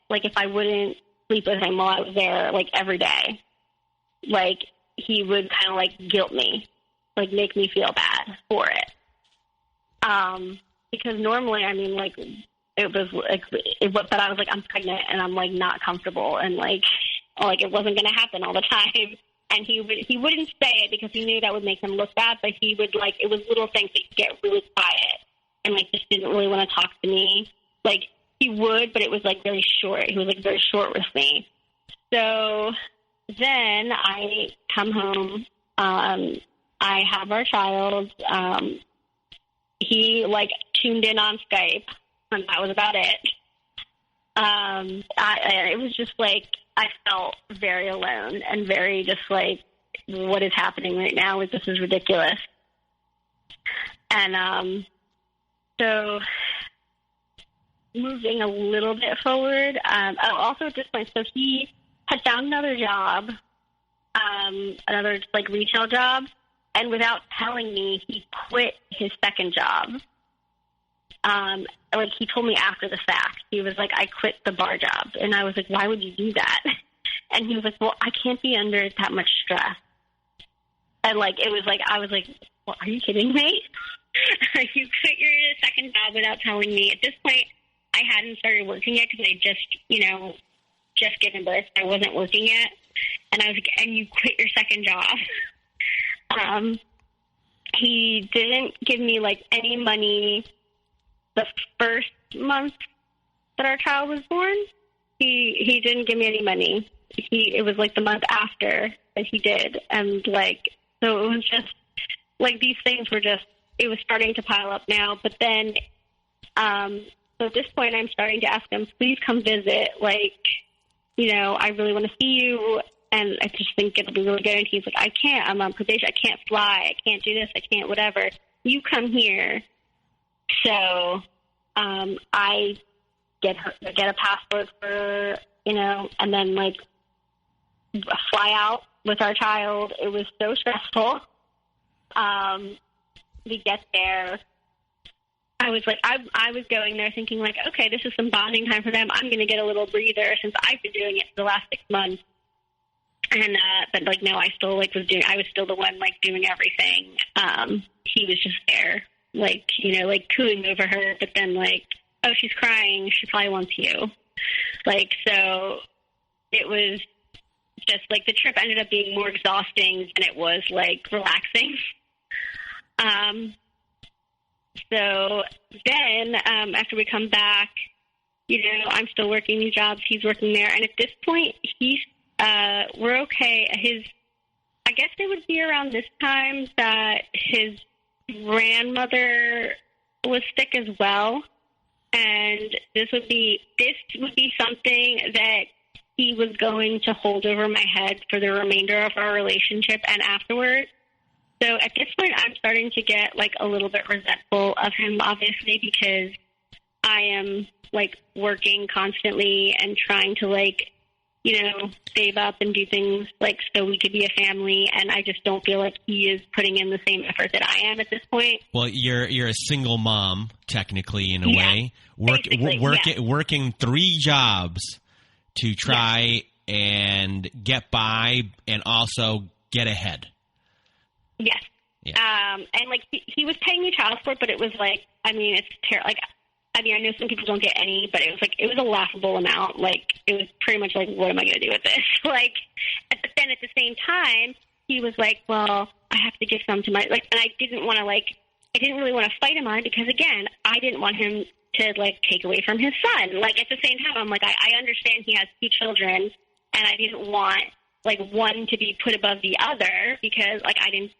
like, if I wouldn't sleep with him while I was there, like, every day, like, he would kind of, like, guilt me, like, make me feel bad for it. Because normally, I mean, like, it was, like, but I was like, I'm pregnant and I'm, like, not comfortable, and, like, it wasn't going to happen all the time. And he wouldn't say it because he knew that would make him look bad, but he would, like, it was little things that he'd get really quiet and, like, just didn't really want to talk to me. Like, he would, but it was, like, very short. He was, like, very short with me. So then I come home. I have our child. He, like, tuned in on Skype, and that was about it. It was just, like, I felt very alone and very just, like, what is happening right now? This is ridiculous. And so moving a little bit forward, also at this point, so he had found another job, another, like, retail job. And without telling me, he quit his second job. Like, he told me after the fact. He was like, I quit the bar job. And I was like, why would you do that? And he was like, well, I can't be under that much stress. And, like, it was like, I was like, well, are you kidding me? You quit your second job without telling me. At this point, I hadn't started working yet because I just given birth. I wasn't working yet. And I was like, and you quit your second job? He didn't give me, like, any money the first month that our child was born. He didn't give me any money. It was, like, the month after that he did. And, like, so it was just, like, these things were just, it was starting to pile up now. But then, so at this point, I'm starting to ask him, please come visit. Like, you know, I really want to see you. and I just think it'll be really good. And he's like, I can't. I'm on probation. I can't fly. I can't do this. I can't whatever. You come here. So I get a passport for, and then, like, fly out with our child. It was so stressful. We get there. I was like, I was going there thinking, like, okay, this is some bonding time for them. I'm going to get a little breather since I've been doing it for the last 6 months. And, but, like, no, I still, like, I was still the one, like, doing everything. He was just there, like, like, cooing over her, but then, like, oh, she's crying. She probably wants you. Like, so it was just, like, the trip ended up being more exhausting than it was, like, relaxing. So then, after we come back, I'm still working these jobs. He's working there. And at this point, we're okay. I guess it would be around this time that his grandmother was sick as well. And this would be something that he was going to hold over my head for the remainder of our relationship and afterwards. So at this point, I'm starting to get, like, a little bit resentful of him, obviously, because I am, like, working constantly and trying to, like, save up and do things, like, so we could be a family. And I just don't feel like he is putting in the same effort that I am at this point. Well, you're a single mom, technically, in a way, working 3 jobs to try and get by and also get ahead. Yes. Yeah. And, like, he was paying me child support, but it was, like, I mean, it's terrible. Like, I mean, I know some people don't get any, but it was, like, it was a laughable amount. Like, it was pretty much like, what am I going to do with this? Like, but then at the same time, he was like, well, I have to give some to my, like, and I didn't really want to fight him on it because, again, I didn't want him to, like, take away from his son. Like, at the same time, I'm like, I understand he has 2 children, and I didn't want, like, one to be put above the other because, like, I didn't,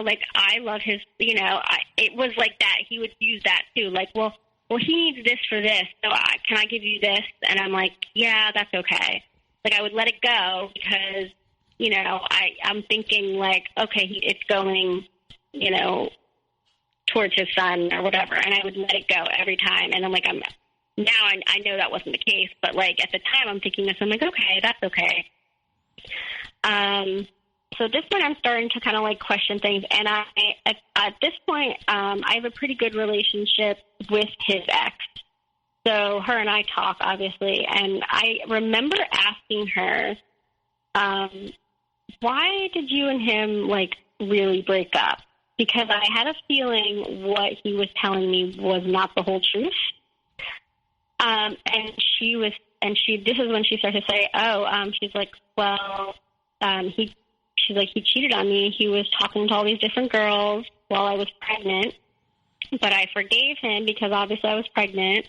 like, I love his, it was like that. He would use that too. Like, well, he needs this for this, so can I give you this? And I'm like, yeah, that's okay. Like, I would let it go because, I'm thinking, like, okay, it's going, towards his son or whatever, and I would let it go every time. And I'm like, now I know that wasn't the case, but, like, at the time I'm thinking this, I'm like, okay, that's okay. So at this point, I'm starting to kind of, like, question things. And at this point, I have a pretty good relationship with his ex. So her and I talk, obviously. And I remember asking her, why did you and him, like, really break up? Because I had a feeling what he was telling me was not the whole truth. And this is when she started to say, she's like, well, he cheated on me. He was talking to all these different girls while I was pregnant, but I forgave him because obviously I was pregnant.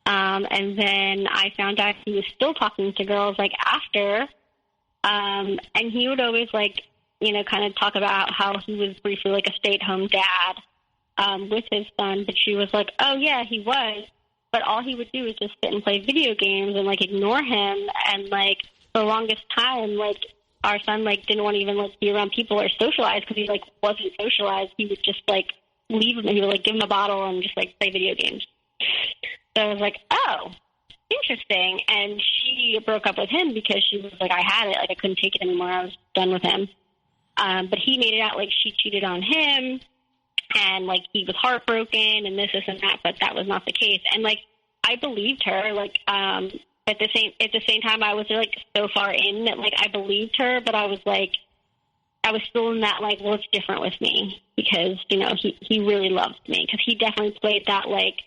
And then I found out he was still talking to girls, like, after. And he would always, like, kind of talk about how he was briefly, like, a stay-at-home dad with his son. But she was like, oh, yeah, he was. But all he would do was just sit and play video games and, like, ignore him. And, like, the longest time, like, our son, like, didn't want to even, like, be around people or socialize because he, like, wasn't socialized. He would just, like, leave him. He would, like, give him a bottle and just, like, play video games. So I was like, oh, interesting. And she broke up with him because she was like, I had it. Like, I couldn't take it anymore. I was done with him. But he made it out like she cheated on him and, like, he was heartbroken and this, and that, but that was not the case. And, like, I believed her. Like, at the same time, I was, like, so far in that, like, I believed her, but I was, like, I was still in that, like, well, it's different with me because, he really loved me because he definitely played that, like,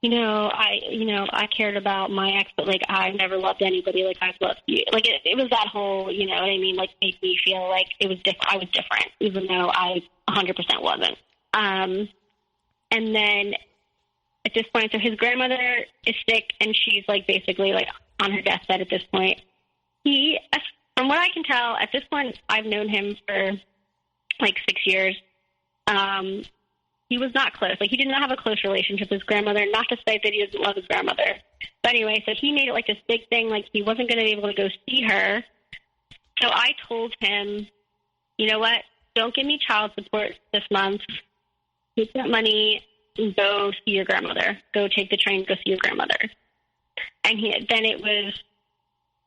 I cared about my ex, but, like, I never loved anybody like I've loved you. Like, it was that whole, you know what I mean? Like, made me feel like it was I was different, even though I 100% wasn't. And then at this point, so his grandmother is sick, and she's, like, basically, like, on her deathbed at this point. He, from what I can tell, at this point, I've known him for, like, 6 years. He was not close. Like, he did not have a close relationship with his grandmother, not to say that he doesn't love his grandmother. But anyway, so he made it, like, this big thing, like, he wasn't going to be able to go see her So I told him, you know what? Don't give me child support this month. Take that money and go see your grandmother. Go take the train, go see your grandmother. And then it was,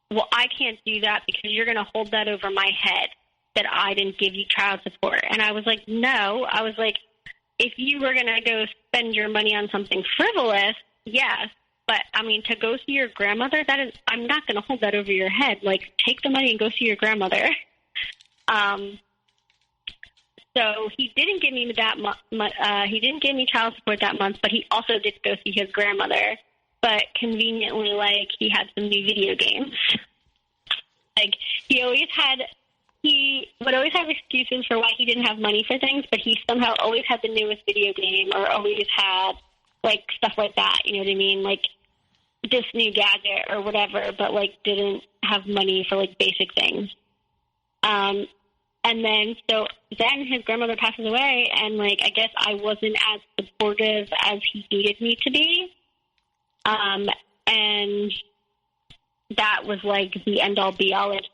well, I can't do that because you're going to hold that over my head that I didn't give you child support. And I was like, no. I was like, if you were going to go spend your money on something frivolous, yes. But, I mean, to go see your grandmother, I'm not going to hold that over your head. Like, take the money and go see your grandmother. So he didn't give me he didn't give me child support that month, but he also did go see his grandmother. But conveniently, like, he had some new video games. Like, he would always have excuses for why he didn't have money for things, but he somehow always had the newest video game or always had, like, stuff like that, you know what I mean? Like, this new gadget or whatever, but, like, didn't have money for, like, basic things. And then his grandmother passes away, and, like, I guess I wasn't as supportive as he needed me to be. And that was, like, the end-all, be-all. Like,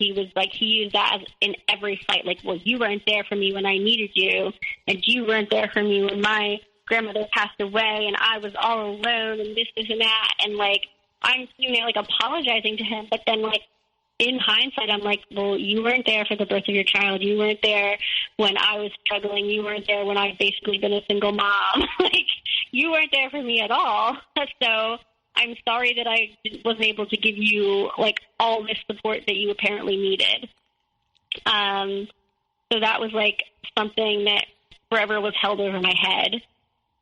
he used that in every fight. Like, well, you weren't there for me when I needed you, and you weren't there for me when my grandmother passed away, and I was all alone, and this, and that. And, like, I'm, like, apologizing to him, but then, like, in hindsight, I'm like, well, you weren't there for the birth of your child. You weren't there when I was struggling. You weren't there when I've basically been a single mom. Like, you weren't there for me at all. So I'm sorry that I wasn't able to give you, like, all this support that you apparently needed. So that was, like, something that forever was held over my head.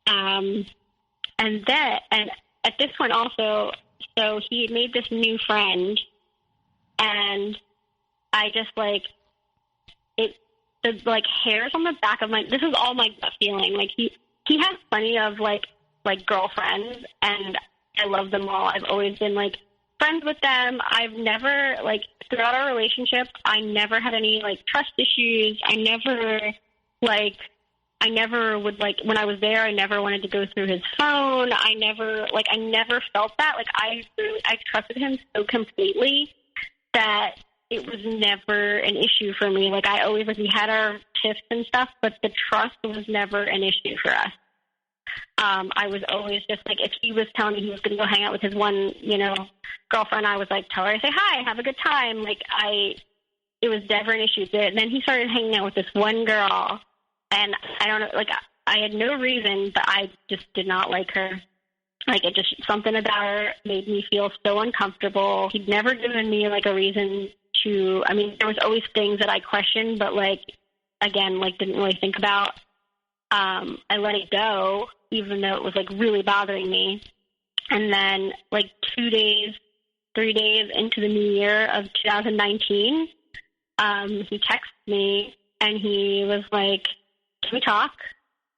And at this point also, so he had made this new friend, and I just, like, the like, hairs on the back of this is all my gut feeling. Like, he has plenty of, like girlfriends, and I love them all. I've always been, like, friends with them. I've never, like, throughout our relationship, I never had any, like, trust issues. I never would, like, when I was there, I never wanted to go through his phone. I never felt that. Like, I trusted him so completely that it was never an issue for me. Like, I always, like, we had our tiffs and stuff, but the trust was never an issue for us. I was always just, like, if he was telling me he was going to go hang out with his one, girlfriend, I was like, tell her I say hi, have a good time. Like, it was never an issue. And then he started hanging out with this one girl, and I don't know, like, I had no reason, but I just did not like her. Like, it just, something about her made me feel so uncomfortable. He'd never given me, like, a reason to, I mean, there was always things that I questioned, but, like, again, like, didn't really think about. I let it go, even though it was, like, really bothering me. And then, like, 3 days into the new year of 2019, he texted me, and he was like, can we talk?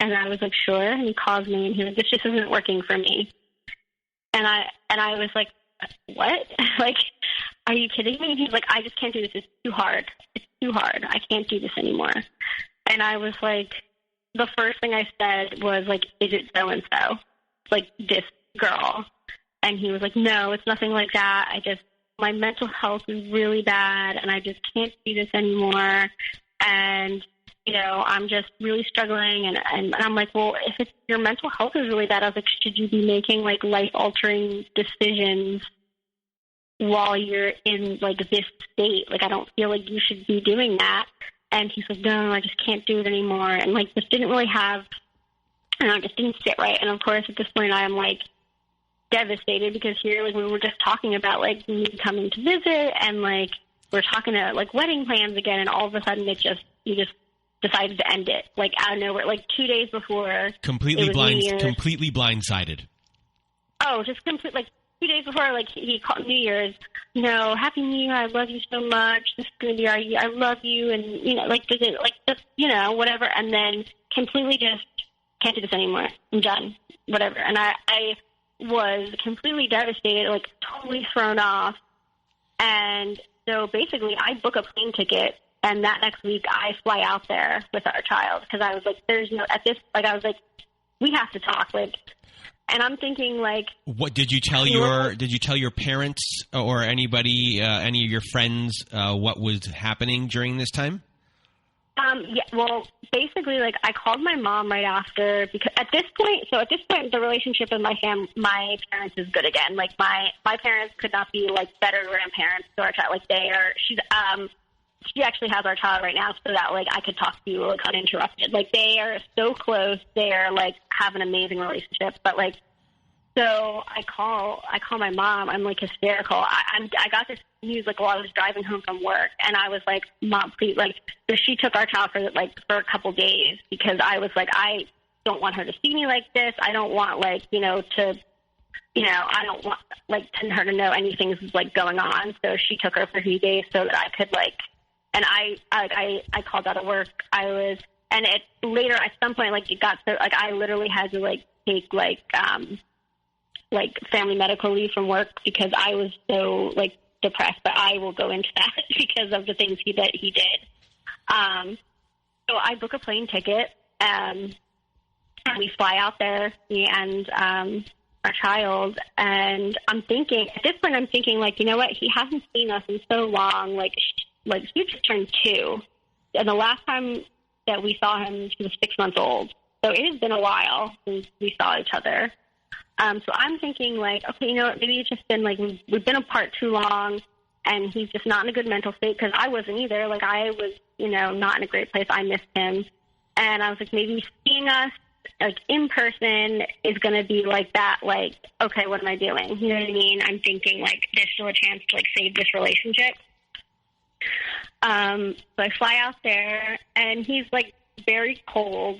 And I was like, sure. And he calls me, and he was like, this just isn't working for me. And I was like, what? Like, are you kidding me? And he's like, I just can't do this. It's too hard. It's too hard. I can't do this anymore. And I was like, the first thing I said was, like, is it so-and-so? Like, this girl. And he was like, no, it's nothing like that. My mental health is really bad, and I just can't do this anymore. And, I'm just really struggling. And I'm like, well, if your mental health is really bad, I was like, should you be making, like, life-altering decisions while you're in, like, this state? Like, I don't feel like you should be doing that. And he's like, no, I just can't do it anymore. And, like, just didn't really just didn't sit right. And, of course, at this point, I'm, like, devastated because here, like, we were just talking about, like, me coming to visit, and, like, we're talking about, like, wedding plans again, and all of a sudden you just decided to end it, like, out of nowhere, like, 2 days before. Completely blindsided. Oh, just complete, like, 2 days before, like, he called New Year's, Happy New Year, I love you so much, this is going to be our year, I love you, and, whatever, and then completely just, can't do this anymore, I'm done, whatever. And I was completely devastated, like, totally thrown off. And so basically I book a plane ticket, and that next week I fly out there with our child, because I was like, I was like, we have to talk. Like, And I'm thinking, like, what did you tell your parents or anybody, any of your friends, what was happening during this time? Yeah, well, basically, like, I called my mom right after, because at this point, the relationship with my parents is good again. Like, my parents could not be, like, better grandparents to our child. Like, she actually has our child right now, so that, like, I could talk to you, like, uninterrupted. Like, they are so close. They are, like, have an amazing relationship. But, like, so I call my mom. I'm, like, hysterical. I got this news, like, while I was driving home from work, and I was like, Mom, please, like, so she took our child for a couple days, because I was like, I don't want her to see me like this. I don't want, like, I don't want, like, her to know anything's, like, going on. So she took her for 3 days so that I could, like, and I called out of work. Later at some point, like, it got so, like, I literally had to, like, take, like family medical leave from work because I was so, like, depressed. But I will go into that because of the things he did. So I book a plane ticket, and we fly out there, me and our child. And at this point, I'm thinking, like, you know what? He hasn't seen us in so long. Like he just turned 2, and the last time that we saw him, he was 6 months old. So it has been a while since we saw each other. So I'm thinking, like, okay, you know what? Maybe it's just been, like, we've been apart too long, and he's just not in a good mental state, because I wasn't either. Like, I was, not in a great place. I missed him. And I was like, maybe seeing us, like, in person is going to be like that. Like, okay, what am I doing? You know what I mean? I'm thinking, like, there's still a chance to, like, save this relationship. So I fly out there, and he's, like, very cold.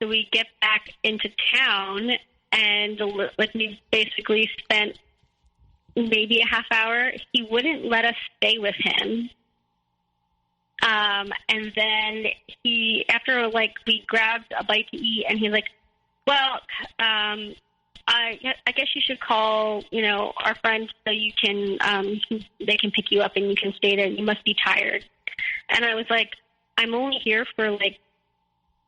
So we get back into town, and, like, we basically spent maybe a half hour. He wouldn't let us stay with him. And then after, like, we grabbed a bite to eat, and he's like, well, I guess you should call, our friends so you can, they can pick you up and you can stay there. You must be tired. And I was like, I'm only here for, like,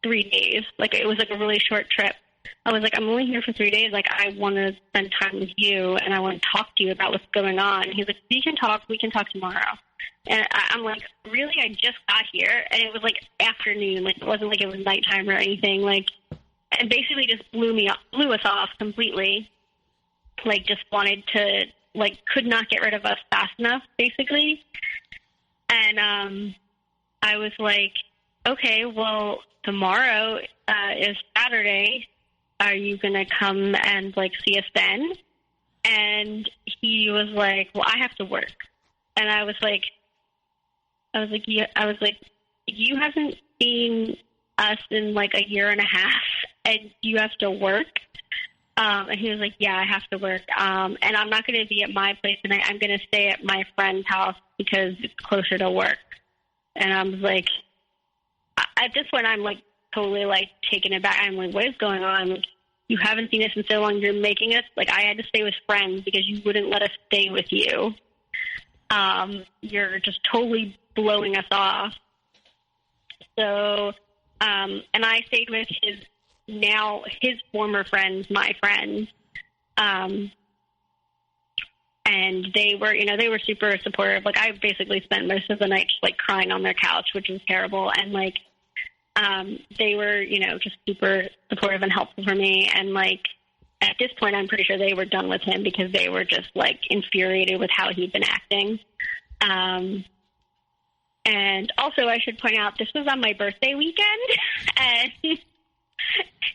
3 days. Like, it was, like, a really short trip. I was like, I'm only here for 3 days. Like, I want to spend time with you, and I want to talk to you about what's going on. He's like, we can talk tomorrow. And I'm like, really? I just got here, and it was, like, afternoon. Like, it wasn't like it was nighttime or anything. Like, and basically just blew us off completely. Like, just wanted to, like, could not get rid of us fast enough, basically. And I was like, okay, well, tomorrow is Saturday. Are you going to come and, like, see us then? And he was like, well, I have to work. And I was like, you haven't seen us in, like, a year and a half, and you have to work? And he was like, yeah, I have to work. And I'm not going to be at my place tonight. I'm going to stay at my friend's house because it's closer to work. And I was like, at this point, I'm, like, totally, like, taken aback. I'm like, what is going on? Like, you haven't seen us in so long. You're making us, like, I had to stay with friends because you wouldn't let us stay with you. You're just totally blowing us off. So, and I stayed with his former friends, my friends. And they were super supportive. Like, I basically spent most of the night just, like, crying on their couch, which was terrible. And, like, they were, just super supportive and helpful for me. And, like, at this point, I'm pretty sure they were done with him because they were just, like, infuriated with how he'd been acting. And also, I should point out, this was on my birthday weekend, and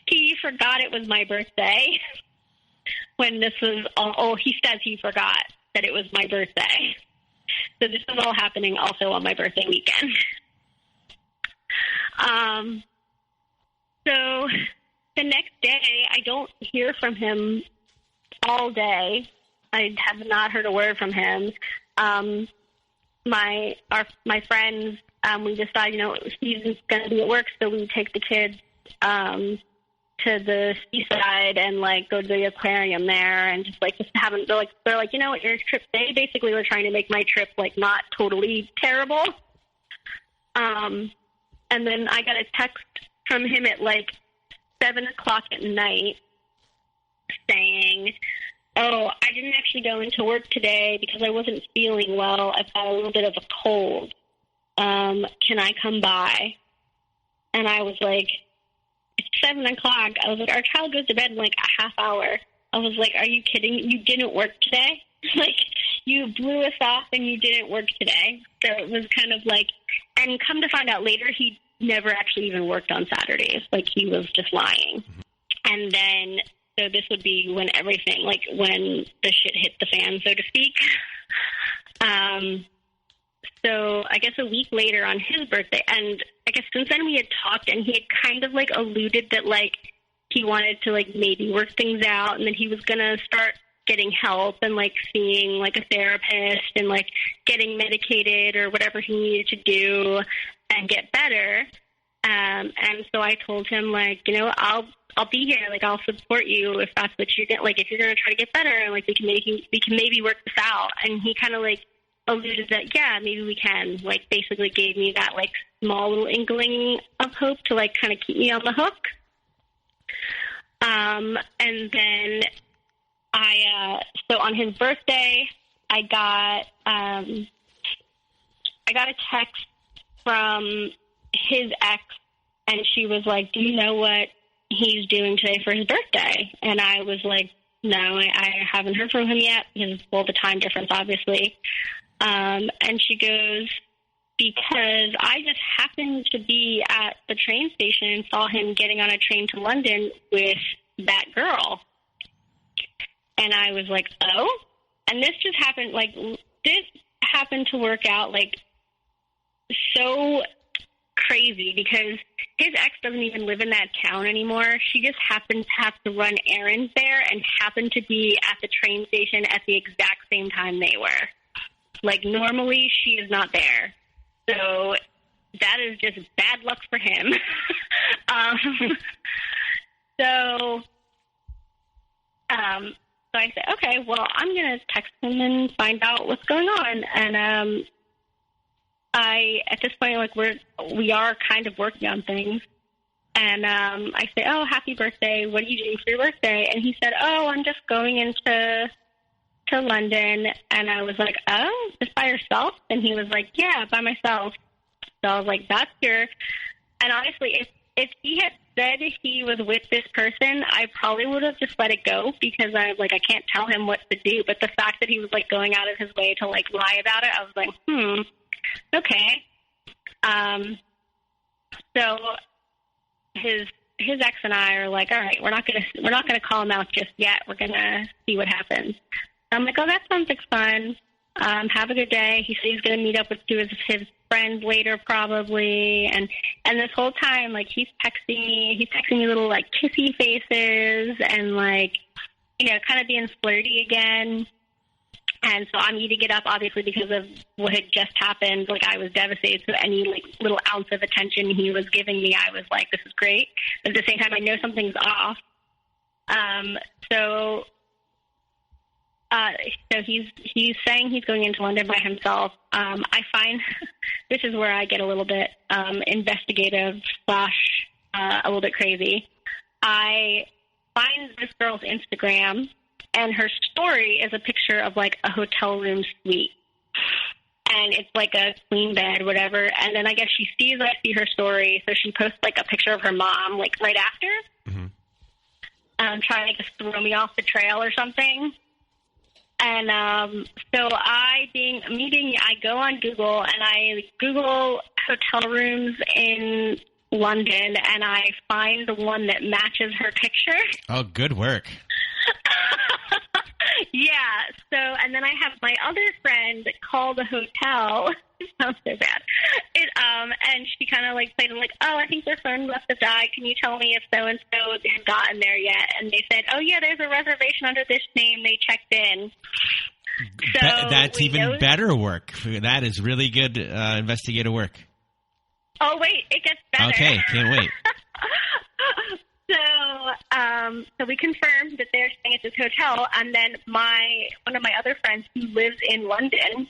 he forgot it was my birthday when this was all, he says he forgot that it was my birthday. So this was all happening also on my birthday weekend. So the next day, I don't hear from him all day. I have not heard a word from him. My friends, we decide, he's going to be at work, so we take the kids to the seaside and, like, go to the aquarium there and just haven't. They're like, your trip. They basically were trying to make my trip, like, not totally terrible. And then I got a text from him at, like, 7 o'clock at night saying, oh, I didn't actually go into work today because I wasn't feeling well. I've got a little bit of a cold. Can I come by? And I was like, it's 7 o'clock. I was like, our child goes to bed in like a half hour. I was like, are you kidding? You didn't work today? Like, you blew us off and you didn't work today. So it was kind of like, and come to find out later, he never actually even worked on Saturdays. Like, he was just lying. And then, so this would be when everything, like, when the shit hit the fan, so to speak. So I guess a week later on his birthday, and I guess since then we had talked, and he had kind of, like, alluded that, like, he wanted to, like, maybe work things out, and then he was going to start getting help and, like, seeing, like, a therapist and, like, getting medicated or whatever he needed to do and get better. And so I told him, like, you know, I'll be here. Like, I'll support you if that's what you're going to, like, if you're going to try to get better, and, like, we can maybe work this out. And he kind of, like, alluded that, yeah, maybe we can. Like, basically gave me that, like, small little inkling of hope to, like, kind of keep me on the hook. And then so on his birthday, I got a text from his ex, and she was like, do you know what he's doing today for his birthday? And I was like, no, I haven't heard from him yet, because, well, the time difference, obviously. And she goes, because I just happened to be at the train station and saw him getting on a train to London with that girl. And I was like, oh? And this just happened, like, this happened to work out, like, so crazy, because his ex doesn't even live in that town anymore. She just happened to have to run errands there and happened to be at the train station at the exact same time they were. Like, normally she is not there. So that is just bad luck for him. So I said, okay, well, I'm going to text him and find out what's going on. And at this point, like, we are kind of working on things. And I say, oh, happy birthday. What are you doing for your birthday? And he said, oh, I'm just going into London. And I was like, oh, just by yourself? And he was like, yeah, by myself. So I was like, that's your... And honestly, if he had said he was with this person, I probably would have just let it go, because I can't tell him what to do. But the fact that he was, like, going out of his way to, like, lie about it, I was like, okay. So his ex and I are like, all right, we're not gonna call him out just yet. We're gonna see what happens. I'm like, oh, that sounds like fun. Have a good day. He said he's gonna meet up with two of his friends later, probably. And this whole time, like, he's texting me little, like, kissy faces and, like, you know, kind of being flirty again. And so I'm eating it up, obviously, because of what had just happened. Like, I was devastated. So any, like, little ounce of attention he was giving me, I was like, this is great. But at the same time, I know something's off. So he's saying he's going into London by himself. I find this is where I get a little bit investigative / a little bit crazy. I find this girl's Instagram, and her story is a picture of, like, a hotel room suite. And it's, like, a queen bed, whatever. And then I guess she sees I see her story, so she posts, like, a picture of her mom, like, right after. Mm-hmm. Trying to just throw me off the trail or something. And so I go on Google, and I Google hotel rooms in London, and I find the one that matches her picture. Oh, good work. Yeah. So, and then I have my other friend call the hotel. It sounds so bad. And she kind of, like, played, like, oh, I think their phone must have died. Can you tell me if so-and-so has gotten there yet? And they said, oh, yeah, there's a reservation under this name. They checked in. So that's even better work. That is really good investigative work. Oh, wait, it gets better. Okay, can't wait. So we confirmed that they're staying at this hotel, and then one of my other friends who lives in London,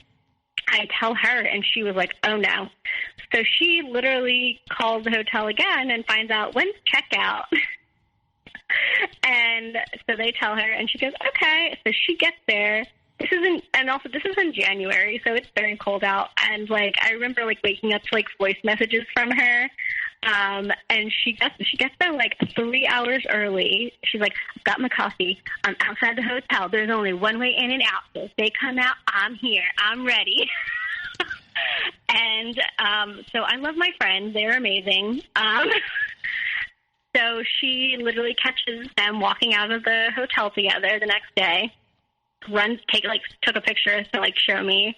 I tell her, and she was like, oh, no. So she literally calls the hotel again and finds out when's checkout. And so they tell her, and she goes, okay. So she gets there. This is in January, so it's very cold out. And, like, I remember, like, waking up to, like, voice messages from her. And she gets there, like, 3 hours early. She's like, I've got my coffee. I'm outside the hotel. There's only one way in and out. So if they come out, I'm here. I'm ready. And so I love my friends. They're amazing. So she literally catches them walking out of the hotel together the next day, took a picture to, like, show me,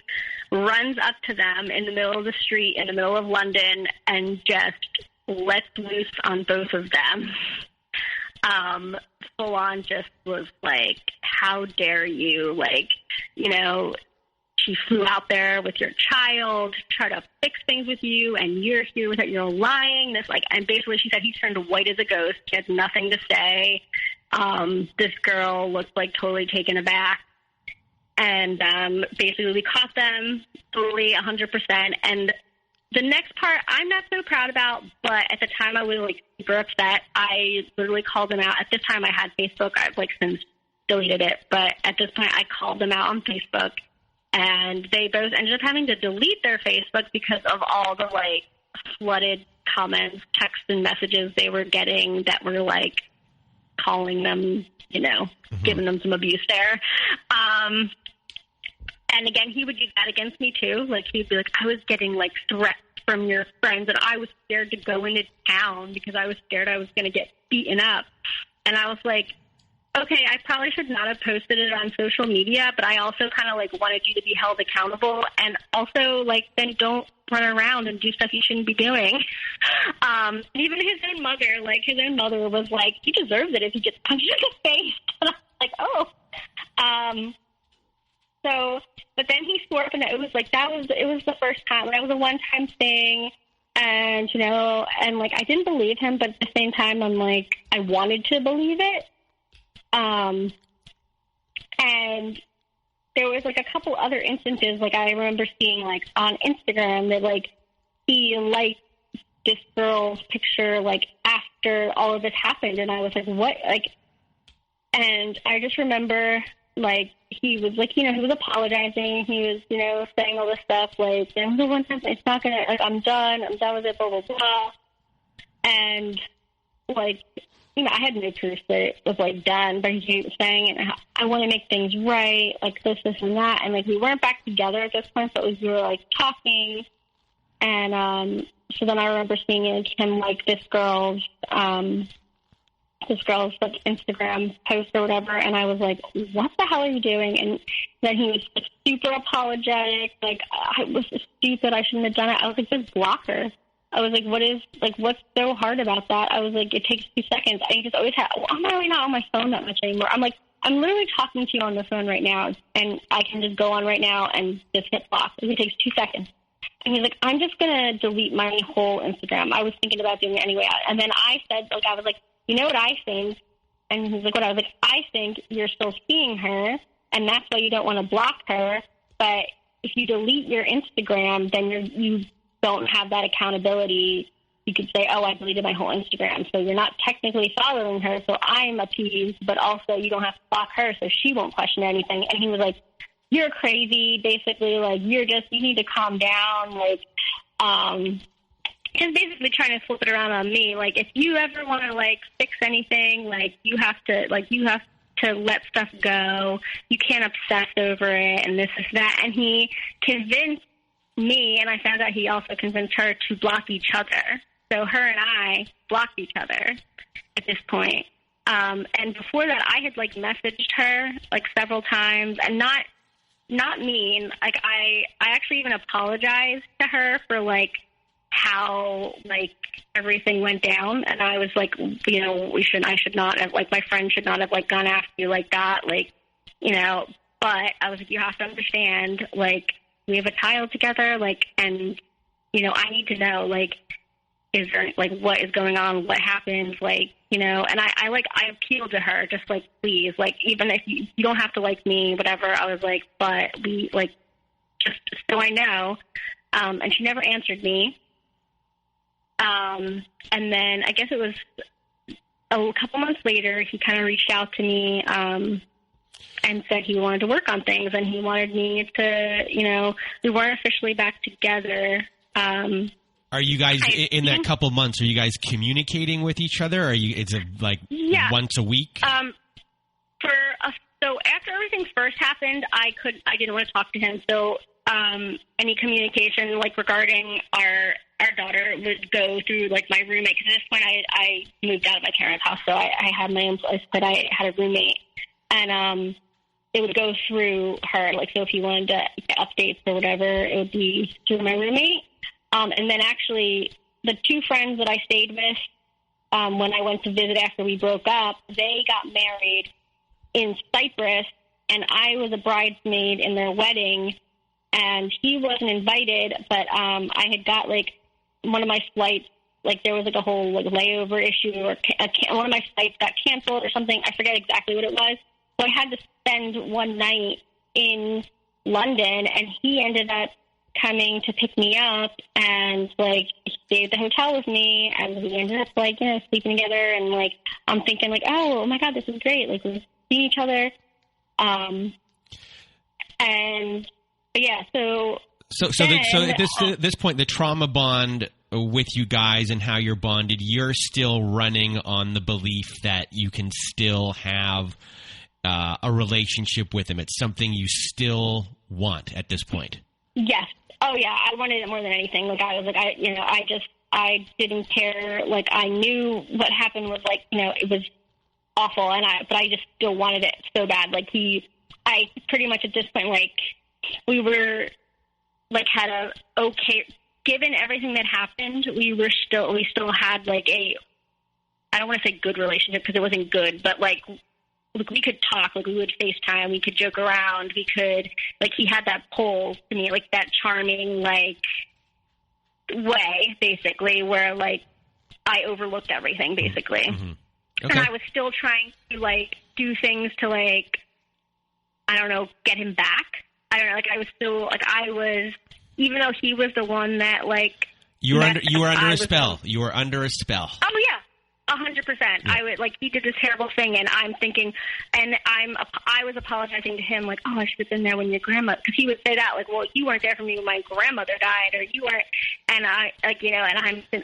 runs up to them in the middle of the street in the middle of London and just lets loose on both of them. Full on just was like, how dare you? Like, you know, she flew out there with your child to try to fix things with you, and you're here with it. You're lying. And basically she said he turned white as a ghost. He had nothing to say. This girl looked like totally taken aback. And basically we caught them totally 100%. And the next part I'm not so proud about, but at the time I was, like, super upset. I literally called them out. At this time I had Facebook. I've, like, since deleted it. But at this point I called them out on Facebook. And they both ended up having to delete their Facebook because of all the, like, flooded comments, texts, and messages they were getting that were, like, calling them, you know, giving them some abuse there. And again, he would use that against me too. Like, he'd be like, I was getting, like, threats from your friends, and I was scared to go into town because I was scared I was going to get beaten up. And I was like, okay, I probably should not have posted it on social media, but I also kind of, like, wanted you to be held accountable, and also, like, then don't run around and do stuff you shouldn't be doing. Even his own mother was like, he deserves it if he gets punched in the face. And I was like, oh. But then he swore up, and it was like, it was the first time. That was a one-time thing. And, you know, and, like, I didn't believe him, but at the same time, I'm like, I wanted to believe it. And there was, like, a couple other instances, like, I remember seeing, like, on Instagram that, like, he liked this girl's picture, like, after all of this happened. And I was like, what? Like, and I just remember, like, he was, like, you know, he was apologizing. He was, you know, saying all this stuff, like, you know, the one time it's not going to, like, I'm done with it, blah, blah, blah. And, like, you know, I had no proof that it was, like, done, but he kept saying, I want to make things right, like, this, and that. And, like, we weren't back together at this point, but we were, like, talking. And so then I remember seeing him, like, this girl's like, Instagram post or whatever, and I was like, what the hell are you doing? And then he was, like, super apologetic, like, I was stupid, I shouldn't have done it. I was like, just block her. I was like, what's so hard about that? I was like, it takes 2 seconds. I just always have, well, I'm really not on my phone that much anymore. I'm like, I'm literally talking to you on the phone right now, and I can just go on right now and just hit block. It takes 2 seconds. And he's like, I'm just going to delete my whole Instagram. I was thinking about doing it anyway. And then I said, like, I was like, you know what I think? And he's like, what? I was like, I think you're still seeing her, and that's why you don't want to block her. But if you delete your Instagram, then you don't have that accountability. You could say, oh, I deleted my whole Instagram. So you're not technically following her, so I'm appeased, but also you don't have to block her, so she won't question anything. And he was like, you're crazy, basically, like, you need to calm down, like, he's basically trying to flip it around on me. Like, if you ever want to, like, fix anything, like, you have to let stuff go. You can't obsess over it and this is that. And he convinced me, and I found out he also convinced her to block each other. So her and I blocked each other at this point. And before that, I had, like, messaged her, like, several times, and not mean. Like, I actually even apologized to her for, like, how, like, everything went down, and I was like, you know, I should not have, like, my friend should not have, like, gone after you like that, like, you know, but I was like, you have to understand, like, we have a child together, like, and, you know, I need to know, like, is there, like, what is going on, what happened, like, you know, and I appealed to her, just, like, please, like, even if you don't have to like me, whatever, I was like, but we, like, just so I know, and she never answered me. And then I guess it was a couple months later, he kind of reached out to me and said he wanted to work on things, and he wanted me to, we weren't officially back together. Are you guys in that couple months? Are you guys communicating with each other? Is it like once a week? So after everything first happened, I didn't want to talk to him. So any communication like regarding our daughter would go through like my roommate. Because at this point, I moved out of my parents' house, so I had my own place, but I had a roommate, and it would go through her. Like, so if he wanted to get updates or whatever, it would be through my roommate. And then actually, the two friends that I stayed with when I went to visit after we broke up, they got married in Cyprus, and I was a bridesmaid in their wedding, and he wasn't invited, but I had got, like, one of my flights, like, there was, like, a whole, like, layover issue, or one of my flights got canceled or something. I forget exactly what it was. So I had to spend one night in London, and he ended up coming to pick me up and, like, stayed at the hotel with me, and we ended up, like, sleeping together, and, like, I'm thinking, like, oh my God, this is great. Like, we're seeing each other. At this point, the trauma bond with you guys and how you're bonded, you're still running on the belief that you can still have a relationship with him. It's something you still want at this point. Yes. Oh yeah, I wanted it more than anything. Like, I was like, I didn't care. Like, I knew what happened was, like, it was awful, but I just still wanted it so bad. Like, I pretty much at this point, like, we were, like, had a okay, given everything that happened, we still had, like, I don't want to say good relationship because it wasn't good, but, like, we could talk, like, we would FaceTime, we could joke around, we could, like, he had that pull to me, like, that charming, like, way, basically, where, like, I overlooked everything, basically. Mm-hmm. Okay. And I was still trying to, like, do things to, like, I don't know, get him back. I don't know, like, I was still, like, even though he was the one that, like, you were under a spell. You were under a spell. Oh, yeah. 100%. I would, like, he did this terrible thing, and I'm thinking, and I was apologizing to him, like, oh, I should have been there when your grandma, because he would say that, like, well, you weren't there for me when my grandmother died, or you weren't, and I, like, and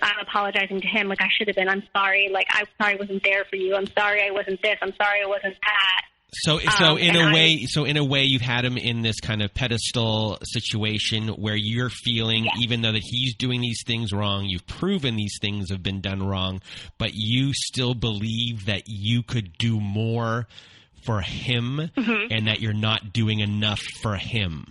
I'm apologizing to him, like, I should have been, I'm sorry, like, I probably wasn't there for you, I'm sorry I wasn't this, I'm sorry I wasn't that. So in a way, you've had him in this kind of pedestal situation where you're feeling, even though that he's doing these things wrong, you've proven these things have been done wrong, but you still believe that you could do more for him, and that you're not doing enough for him.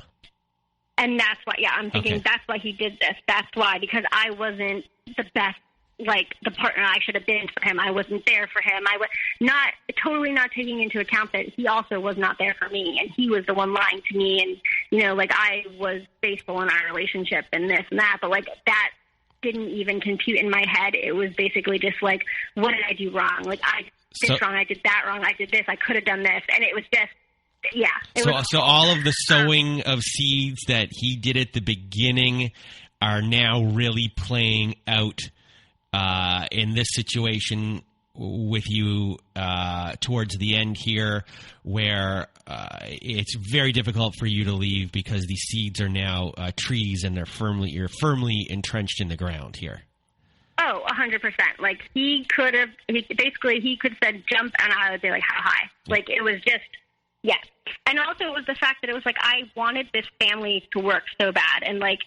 And that's why, I'm thinking that's why he did this. That's why, because I wasn't the best, like, the partner I should have been for him. I wasn't there for him. I was totally not taking into account that he also was not there for me, and he was the one lying to me, and, like, I was faithful in our relationship and this and that, but, like, that didn't even compute in my head. It was basically just, like, what did I do wrong? Like, I did this wrong, I did that wrong, I did this, I could have done this, and it was just, So all of the sowing of seeds that he did at the beginning are now really playing out in this situation with you towards the end here, where it's very difficult for you to leave because these seeds are now trees, and you're firmly entrenched in the ground here. Oh, 100%. Like, he could have said jump, and I would be like, how high? Like, it was just, yes. And also it was the fact that it was like, I wanted this family to work so bad, and, like,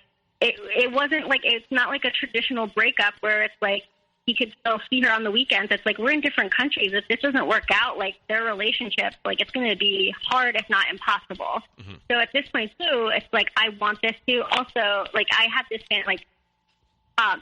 it wasn't like, it's not like a traditional breakup where it's like he could still see her on the weekends. It's like, we're in different countries. If this doesn't work out, like, their relationship, like, it's going to be hard, if not impossible. Mm-hmm. So at this point too, it's like, I want this to also, like, I had this fan, like,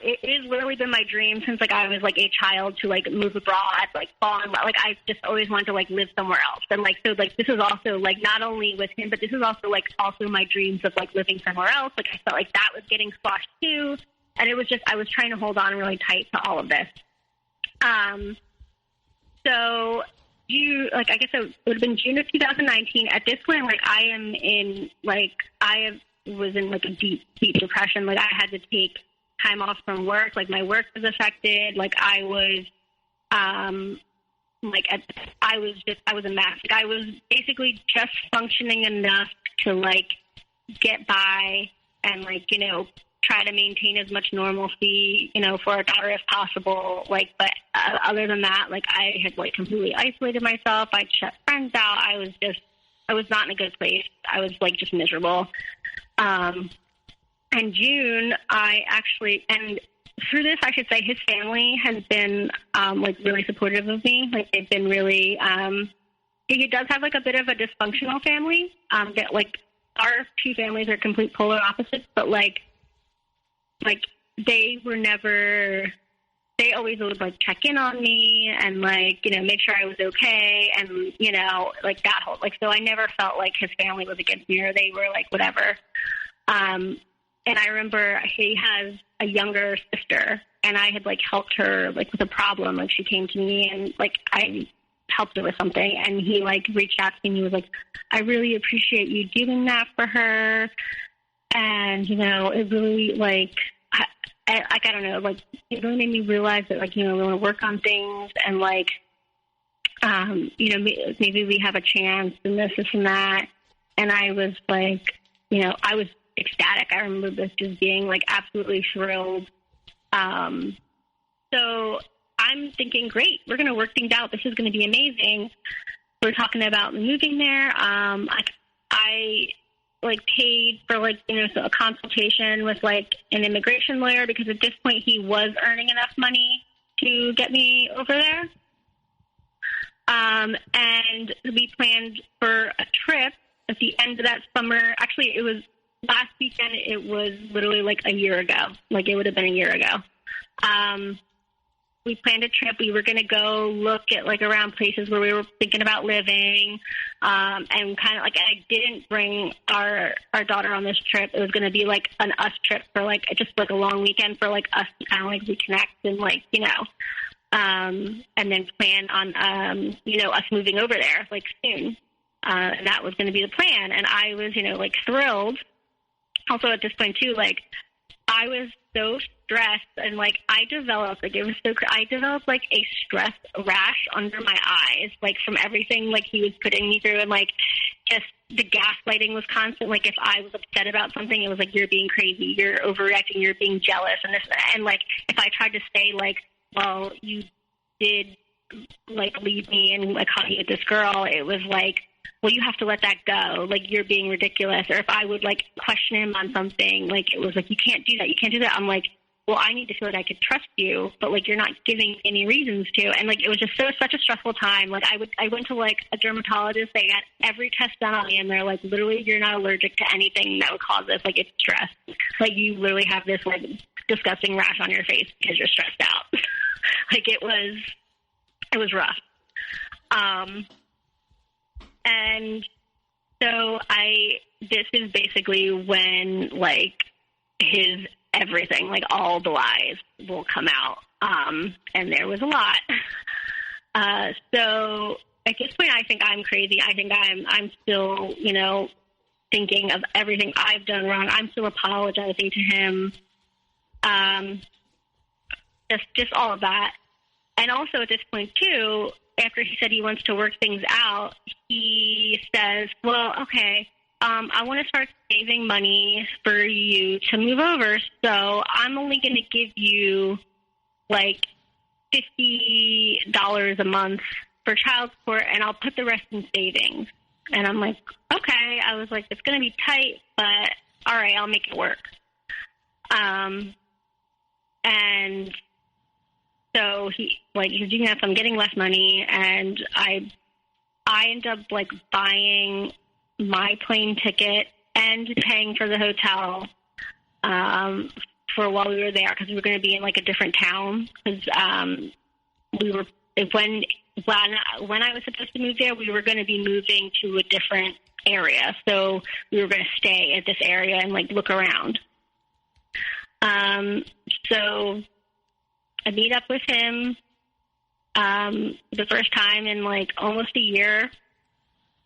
it has literally been my dream since, like, I was, like, a child to, like, move abroad, like, fall in love. Like, I just always wanted to, like, live somewhere else. And, like, so, like, this is also, like, not only with him, but this is also, like, also my dreams of, like, living somewhere else. Like, I felt like that was getting squashed too. And it was just, I was trying to hold on really tight to all of this. So I guess it would have been June of 2019. At this point, like, I was in, like, a deep, deep depression. Like, I had to take time off from work. Like, my work was affected. Like, I was like, I was a mess. Like, I was basically just functioning enough to, like, get by and, like, you know, try to maintain as much normalcy, you know, for our daughter as possible. Like, but other than that, like, I had, like, completely isolated myself. I'd shut friends out. I was not in a good place. I was, like, just miserable. In June, and through this, I should say, his family has been, like, really supportive of me. Like, they've been really, he does have, like, a bit of a dysfunctional family. That, like, our two families are complete polar opposites, but, like, they always would, like, check in on me and, like, you know, make sure I was okay. And, you know, like, that whole, like, so I never felt like his family was against me or they were, like, whatever. And I remember he has a younger sister, and I had, like, helped her, like, with a problem. Like, she came to me, and, like, I helped her with something, and he, like, reached out to me, and he was like, I really appreciate you doing that for her. And, you know, it really, like, I don't know, like, it really made me realize that, like, you know, we want to work on things, and, like, you know, maybe we have a chance, and this and that. And I was, like, you know, I was ecstatic. I remember this just being, like, absolutely thrilled. So I'm thinking, great, we're going to work things out. This is going to be amazing. We're talking about moving there. I like, paid for, like, you know, so a consultation with, like, an immigration lawyer, because at this point he was earning enough money to get me over there. And we planned for a trip at the end of that summer. Actually, it was last weekend. It was literally, like, a year ago. Like, it would have been a year ago. We planned a trip. We were going to go look at, like, around places where we were thinking about living. And kind of, like, I didn't bring our daughter on this trip. It was going to be, like, an us trip for, like, just, like, a long weekend for, like, us to kind of, like, reconnect and, like, you know, and then plan on, you know, us moving over there, like, soon. And that was going to be the plan. And I was, you know, like, thrilled. Also, at this point, too, like, I was so stressed, and, like, I developed, like, like, a stress rash under my eyes, like, from everything, like, he was putting me through, and, like, just the gaslighting was constant. Like, if I was upset about something, it was like, you're being crazy, you're overreacting, you're being jealous, and this, and, like, if I tried to say, like, well, you did, like, leave me and, like, caught you with this girl, it was like, well, you have to let that go. Like, you're being ridiculous. Or if I would, like, question him on something, like, it was like, you can't do that. You can't do that. I'm like, well, I need to feel like I could trust you, but, like, you're not giving any reasons to. And, like, it was just such a stressful time. Like, I went to, like, a dermatologist. They got every test done on me, and they're like, literally, you're not allergic to anything that would cause this. Like, it's stress. Like, you literally have this, like, disgusting rash on your face because you're stressed out. Like, it was rough. And so this is basically when, like, his everything, like, all the lies will come out. And there was a lot. So at this point, I think I'm crazy. I think I'm still, you know, thinking of everything I've done wrong. I'm still apologizing to him. Just all of that. And also at this point, too, after he said he wants to work things out, he says, well, okay, I want to start saving money for you to move over, so I'm only going to give you, like, $50 a month for child support, and I'll put the rest in savings. And I'm like, okay. I was like, it's going to be tight, but all right, I'll make it work. And so he's doing that, so I'm getting less money, and I end up, like, buying my plane ticket and paying for the hotel for while we were there, because we were going to be in, like, a different town, because when I was supposed to move there, we were going to be moving to a different area, so we were going to stay at this area and, like, look around. So I meet up with him the first time in, like, almost a year.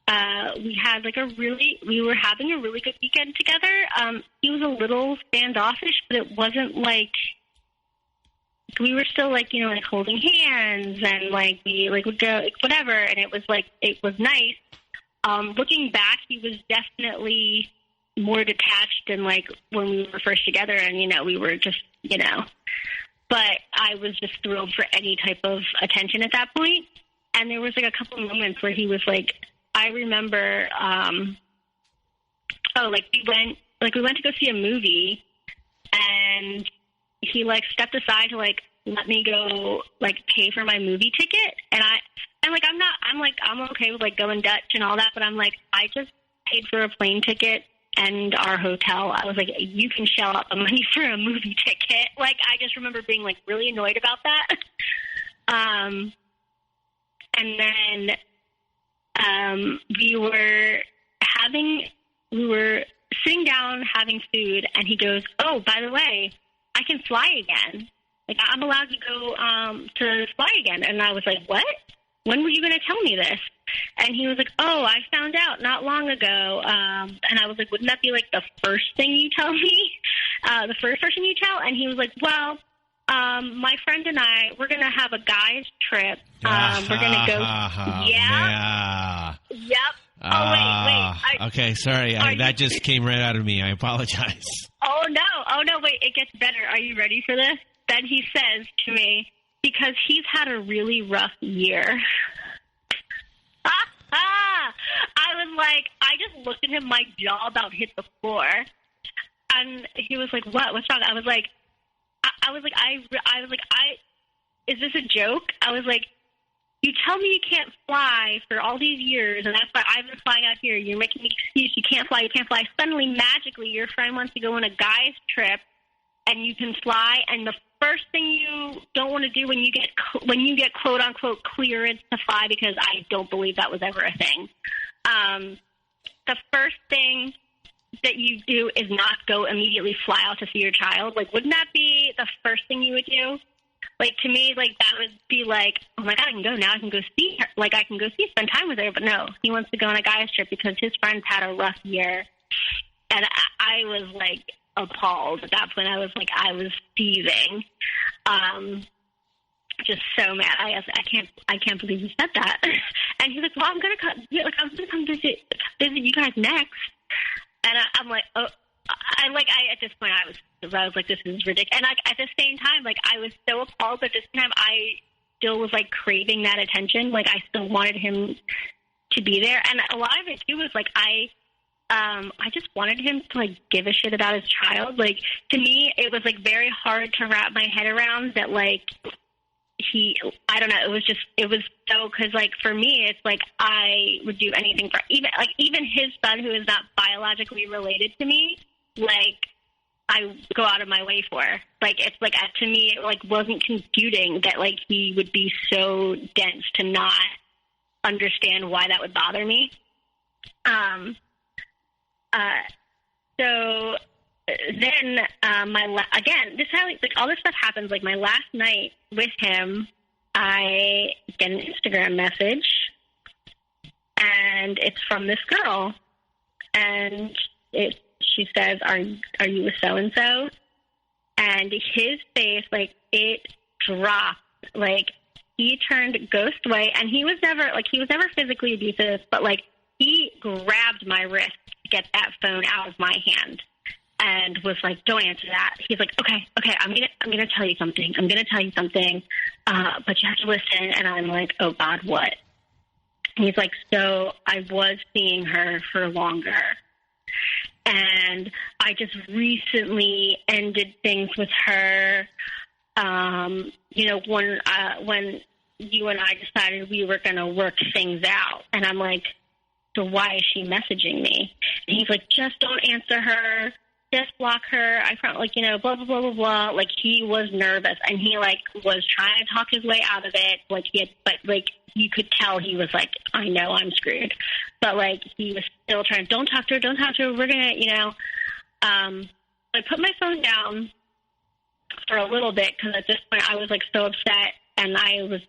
We were having a really good weekend together. He was a little standoffish, but it wasn't like we were still, like, you know, like, holding hands, and, like, we, like, would go, like, whatever, and it was, like, it was nice. Looking back, he was definitely more detached than, like, when we were first together, and, you know, we were just, you know. But I was just thrilled for any type of attention at that point. And there was, like, a couple of moments where he was, like, I remember, we went to go see a movie, and he, like, stepped aside to, like, let me go, like, pay for my movie ticket. And I'm okay with, like, going Dutch and all that, but I'm like, I just paid for a plane ticket and our hotel. I was like, you can shell out the money for a movie ticket. Like, I just remember being, like, really annoyed about that. And then we were sitting down having food, and he goes, oh, by the way, I can fly again. Like, I'm allowed to go to fly again. And I was like, what? When were you going to tell me this? And he was like, oh, I found out not long ago. And I was like, wouldn't that be, like, the first thing you tell me? The first person you tell? And he was like, well, my friend and I, we're going to have a guy's trip. We're going to go. Yeah. Yep. Oh, wait. Okay, sorry. That just came right out of me. I apologize. Oh, no, wait. It gets better. Are you ready for this? Then he says to me, because he's had a really rough year. I was like, I just looked at him, my jaw about hit the floor. And he was like, what? What's wrong? I was like, is this a joke? I was like, you tell me you can't fly for all these years, and that's why I've been flying out here. You're making an excuse. You can't fly. Suddenly, magically, your friend wants to go on a guy's trip, and you can fly. And the first thing you don't want to do when you get quote unquote clearance to fly, because I don't believe that was ever a thing. The first thing that you do is not go immediately fly out to see your child. Like, wouldn't that be the first thing you would do? Like, to me, like, that would be like, oh my God, I can go now. I can go see her. Like, I can go spend time with her. But no, he wants to go on a guy's trip because his friends had a rough year. And I was, like, appalled at that point. I was seething. Just so mad. I can't believe he said that. And he's like, well, I'm gonna come visit you guys next. And I'm like, oh, at this point I was like, this is ridiculous. And at the same time, like, I was so appalled, but at the same time I still was, like, craving that attention. Like, I still wanted him to be there. And a lot of it too was like, I just wanted him to, like, give a shit about his child. Like, to me, it was, like, very hard to wrap my head around that, like, I don't know, it was so, because, like, for me, it's like, I would do anything for, even his son, who is not biologically related to me, like, I go out of my way for. Like, it's, like, to me, it, like, wasn't computing that, like, he would be so dense to not understand why that would bother me. So then again, this is how, like, all this stuff happens. Like, my last night with him, I get an Instagram message, and it's from this girl, and she says, "Are you with so and so?" And his face, like, it dropped. Like, he turned ghost way, and he was never physically abusive, but, like, he grabbed my wrist to get that phone out of my hand. And was like, don't answer that. He's like, okay, I'm gonna tell you something. But you have to listen. And I'm like, oh God, what? And he's like, so I was seeing her for longer, and I just recently ended things with her. You know, when you and I decided we were gonna work things out. And I'm like, so why is she messaging me? And he's like, just don't answer her. Just block her. I found, like, you know, blah, blah, blah, blah, blah. Like, he was nervous, and he, like, was trying to talk his way out of it. Like, but, like, you could tell he was like, I know I'm screwed. But, like, he was still trying, don't talk to her. We're going to, you know. I put my phone down for a little bit, because at this point I was, like, so upset. And I was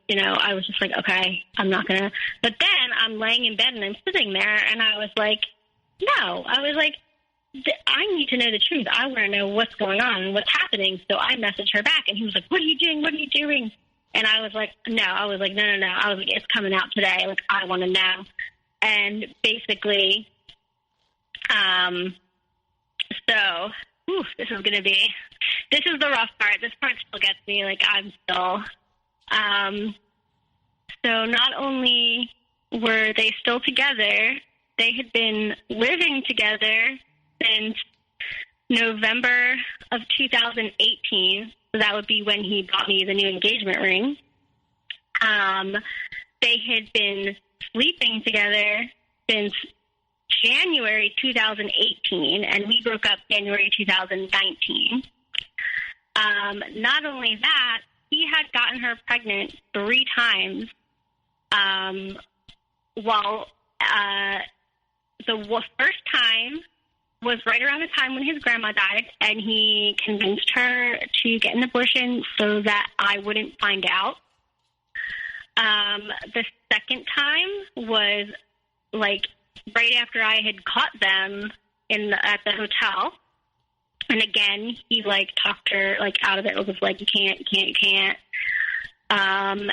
just like, okay, I'm not going to. But then I'm laying in bed, and I'm sitting there, and I was like, no. I was like, I need to know the truth. I want to know what's going on, what's happening. So I messaged her back, and he was like, what are you doing? What are you doing? And I was like, no. I was like, no. I was like, it's coming out today. Like, I want to know. And basically, this is the rough part. This part still gets me. Like, I'm still, so not only were they still together, they had been living together since November of 2018. So that would be when he bought me the new engagement ring. They had been sleeping together since January 2018, and we broke up January 2019. Not only that, he had gotten her pregnant 3 times. The first time was right around the time when his grandma died, and he convinced her to get an abortion so that I wouldn't find out. The second time was like right after I had caught them at the hotel. And again, he like talked her like out of it. It was like, you can't. And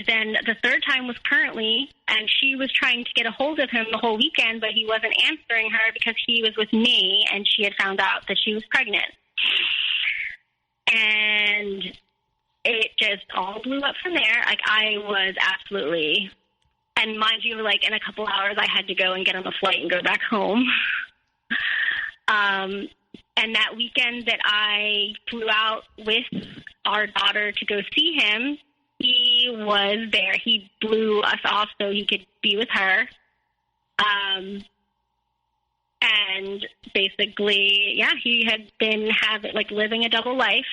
then the third time was currently, and she was trying to get a hold of him the whole weekend, but he wasn't answering her because he was with me, and she had found out that she was pregnant. And it just all blew up from there. Like, I was absolutely, and mind you, like in a couple hours, I had to go and get on a flight and go back home. And that weekend that I flew out with our daughter to go see him, he was there. He blew us off so he could be with her. And basically, yeah, he had been living a double life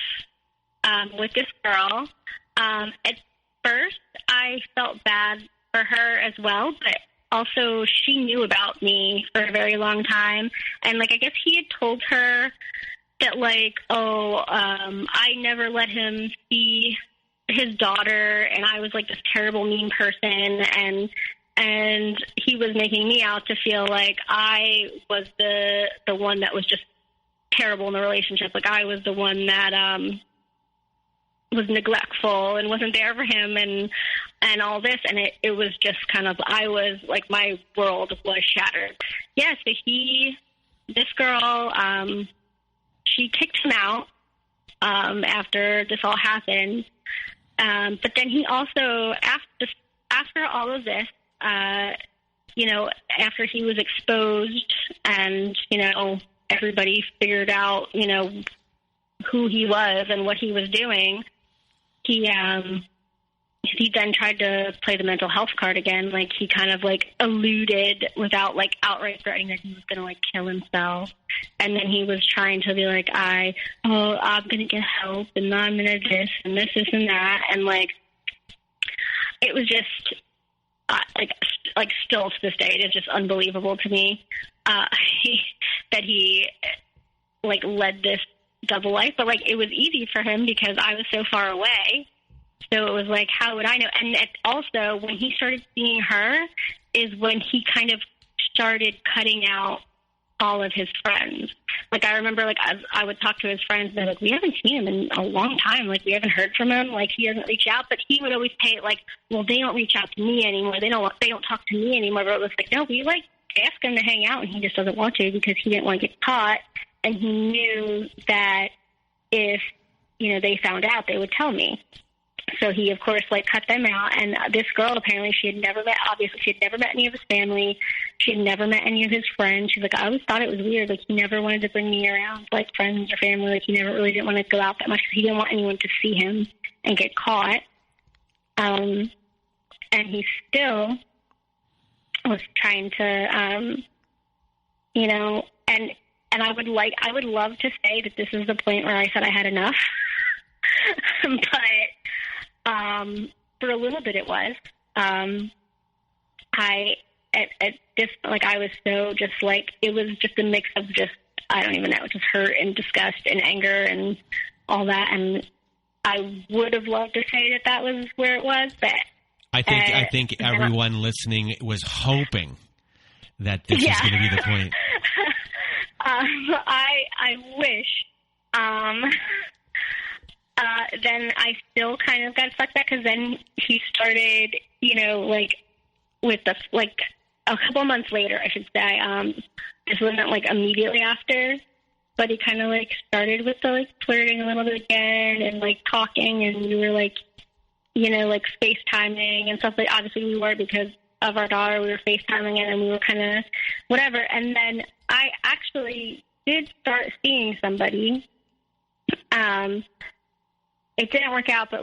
with this girl. At first, I felt bad for her as well, but also she knew about me for a very long time. And, like, I guess he had told her that, like, I never let him see his daughter, and I was, like, this terrible, mean person, and he was making me out to feel like I was the one that was just terrible in the relationship. Like, I was the one that was neglectful and wasn't there for him and all this, and it was just kind of, I was, like, my world was shattered. Yeah, so this girl, she kicked him out after this all happened. But then he also, after all of this, after he was exposed and, everybody figured out, who he was and what he was doing, he then tried to play the mental health card again. Like, he kind of, like, alluded without, like, outright threatening that he was going to, like, kill himself. And then he was trying to be like, I'm going to get help, and I'm going to this and this and that. And, like, it was just, like still to this day, it is just unbelievable to me that he, like, led this double life. But, like, it was easy for him because I was so far away. So it was like, how would I know? And also, when he started seeing her is when he kind of started cutting out all of his friends. Like, I remember, like, I would talk to his friends, and they're like, we haven't seen him in a long time. Like, we haven't heard from him. Like, he doesn't reach out. But he would always pay it like, well, they don't reach out to me anymore. They don't talk to me anymore. But it was like, no, we, like, asked him to hang out, and he just doesn't want to because he didn't want to get caught. And he knew that if, they found out, they would tell me. So he, of course, like, cut them out. And this girl, apparently, she had never met any of his family. She had never met any of his friends. She's like, I always thought it was weird. Like, he never wanted to bring me around, like, friends or family. Like, he never really didn't want to go out that much because he didn't want anyone to see him and get caught. And he still was trying to, and I would love to say that this is the point where I said I had enough. But for a little bit it was. I was so just like, it was just a mix of just, I don't even know, just hurt and disgust and anger and all that. And I would have loved to say that was where it was, but I think everyone listening was hoping that this was going to be the point. I wish. Then I still kind of got stuck back because then he started, with the, a couple of months later, I should say. This wasn't, immediately after, but he kind of, started with the, flirting a little bit again and, talking, and we were, FaceTiming and stuff. Obviously we were because of our daughter. We were FaceTiming it, and we were kind of whatever. And then I actually did start seeing somebody. It didn't work out, but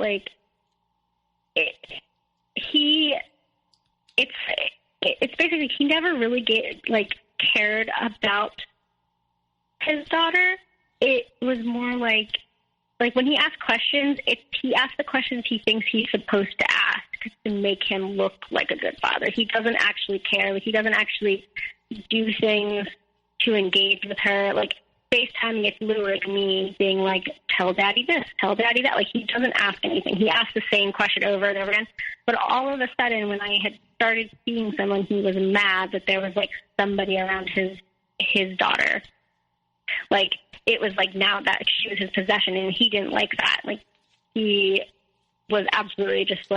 it's basically he never really cared about his daughter. It was more like when he asked questions, he asked the questions he thinks he's supposed to ask to make him look like a good father. He doesn't actually care. He doesn't actually do things to engage with her. FaceTiming, it's literally me being tell daddy this, tell daddy that. He doesn't ask anything. He asks the same question over and over again. But all of a sudden, when I had started seeing someone, he was mad that there was somebody around his daughter. It was now that she was his possession, and he didn't like that. He was absolutely just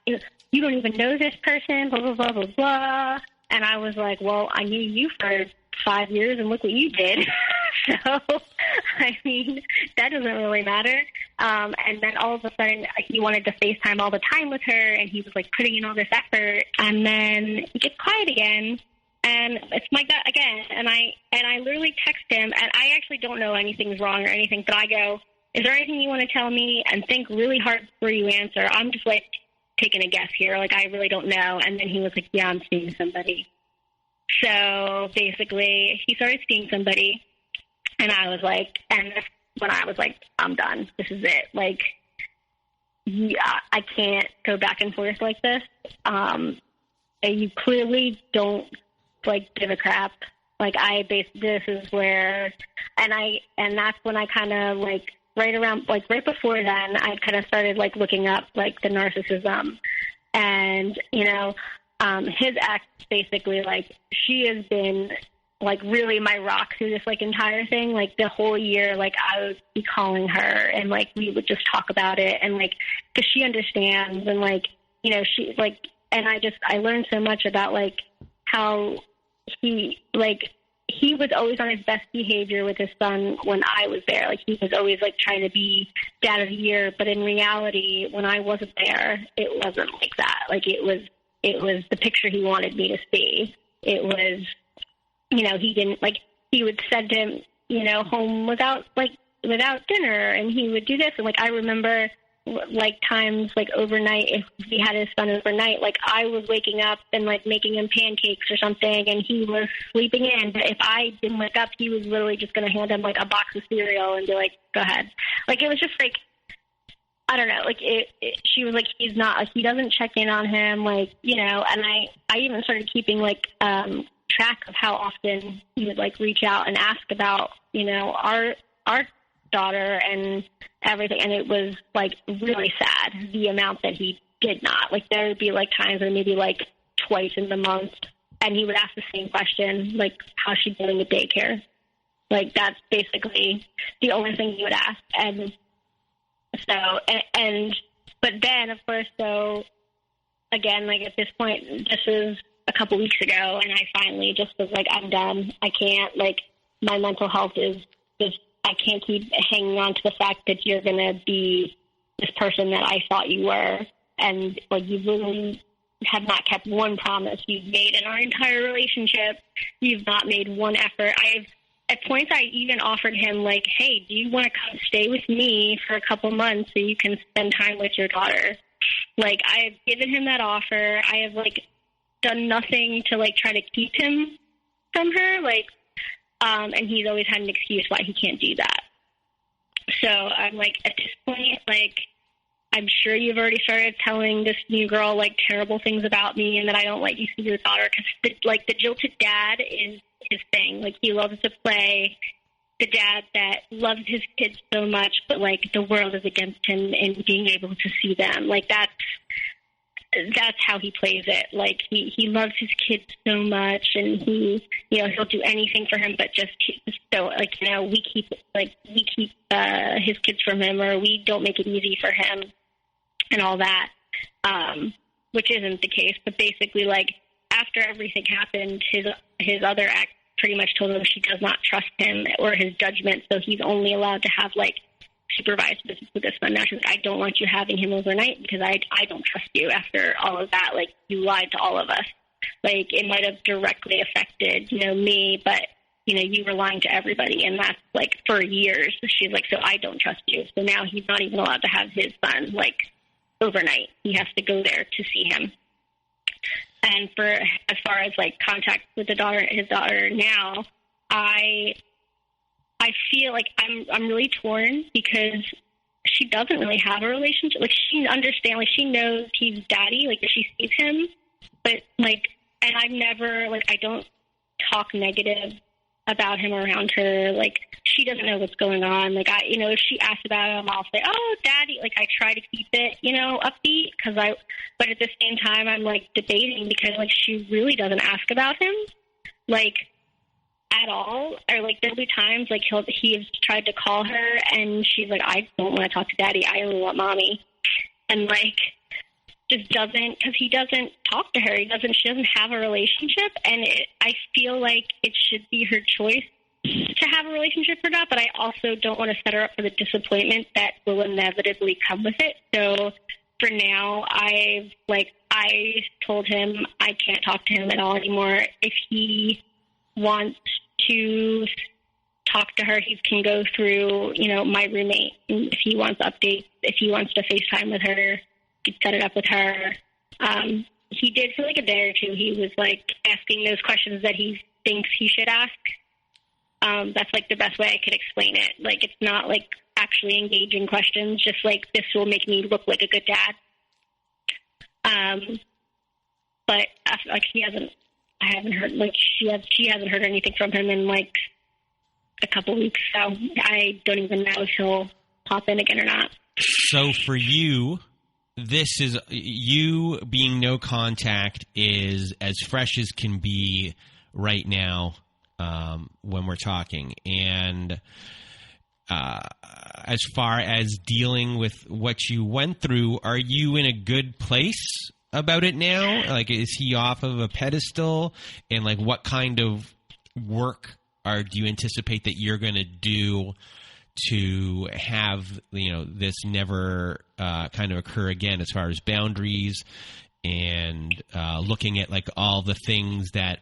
you don't even know this person, blah, blah, blah, blah, blah. And I was well, I knew you for 5 years, and look what you did. So, I mean, that doesn't really matter. And then all of a sudden, he wanted to FaceTime all the time with her, and he was putting in all this effort. And then he gets quiet again, and it's my gut again. And I literally text him, and I actually don't know anything's wrong or anything, but I go, "Is there anything you want to tell me?" And think really hard before you answer. I'm just taking a guess here. I really don't know. And then he was "Yeah, I'm seeing somebody." So basically, he started seeing somebody, and I was and that's when I was I'm done. This is it. Yeah, I can't go back and forth like this. You clearly don't give a crap. This is where, and that's when I kind of right around right before then, I kind of started looking up the narcissism, and his ex basically she has been really my rock through this entire thing. The whole year, I would be calling her, and we would just talk about it, and because she understands, and she and I learned so much about how he he was always on his best behavior with his son when I was there. He was always trying to be dad of the year, but in reality, when I wasn't there, it wasn't like that. It was the picture he wanted me to see. It was, he didn't he would send him, home without dinner, and he would do this. And I remember times overnight, if he had his son overnight, I was waking up and making him pancakes or something, and he was sleeping in. But if I didn't wake up, he was literally just going to hand him a box of cereal and be go ahead. It was just I don't know, she was he's not, he doesn't check in on him, and I even started keeping, track of how often he would, reach out and ask about, our daughter and everything, and it was, really sad, the amount that he did not. There would be, times where maybe, twice in the month, and he would ask the same question, how's she doing at daycare? That's basically the only thing he would ask, and so, but then, of course, so, again, at this point, this is a couple weeks ago, and I finally just was I'm done. I can't, my mental health is just, I can't keep hanging on to the fact that you're going to be this person that I thought you were, and, you really have not kept one promise you've made in our entire relationship. You've not made one effort. At points, I even offered him, hey, do you want to come stay with me for a couple months so you can spend time with your daughter? I have given him that offer. I have, done nothing to, try to keep him from her. And he's always had an excuse why he can't do that. So I'm, at this point, I'm sure you've already started telling this new girl, terrible things about me and that I don't let you see your daughter. Because, the jilted dad is his thing. He loves to play the dad that loves his kids so much, but the world is against him in being able to see them. that's how he plays it. Like, he loves his kids so much, and he, he'll do anything for him, but just so, like, we keep his kids from him, or we don't make it easy for him and all that, which isn't the case. But basically, like, after everything happened, his other ex pretty much told him she does not trust him or his judgment, so he's only allowed to have, like, supervised visits with this one. Now she's like, I don't want you having him overnight because I don't trust you after all of that. Like, you lied to all of us. Like, it might have directly affected, me, but, you were lying to everybody. And that's, like, for years. She's like, so I don't trust you. So now he's not even allowed to have his son, like, overnight. He has to go there to see him. And as far as, like, contact with his daughter now, I feel like I'm really torn because she doesn't really have a relationship. Like, she understands, like, she knows he's daddy, like, if she sees him, but, like, and I've never, like, I don't talk negative about him around her. Like, she doesn't know what's going on. Like, if she asks about him, I'll say, oh, daddy, like, I try to keep it, upbeat, but at the same time, I'm, like, debating because, like, she really doesn't ask about him, like, at all. Or, like, there'll be times, like, he has tried to call her, and she's like, I don't want to talk to daddy, I only want mommy. And, like, just doesn't, because he doesn't talk to her. She doesn't have a relationship, and I feel like it should be her choice to have a relationship or not, but I also don't want to set her up for the disappointment that will inevitably come with it. So for now, I told him I can't talk to him at all anymore. If he wants to talk to her, he can go through, my roommate. And if he wants updates, if he wants to FaceTime with her, he'd set it up with her. He did for like a day or two. He was like asking those questions that he thinks he should ask. That's like the best way I could explain it. Like, it's not like actually engaging questions, just like, this will make me look like a good dad. But like, I haven't heard, like, she hasn't heard anything from him in like a couple weeks, so I don't even know if he'll pop in again or not. So for you, this is, you being no contact is as fresh as can be right now when we're talking. And as far as dealing with what you went through, are you in a good place about it now? Like, is he off of a pedestal? And like, what kind of work do you anticipate that you're going to do to have, this never kind of occur again, as far as boundaries and looking at like all the things that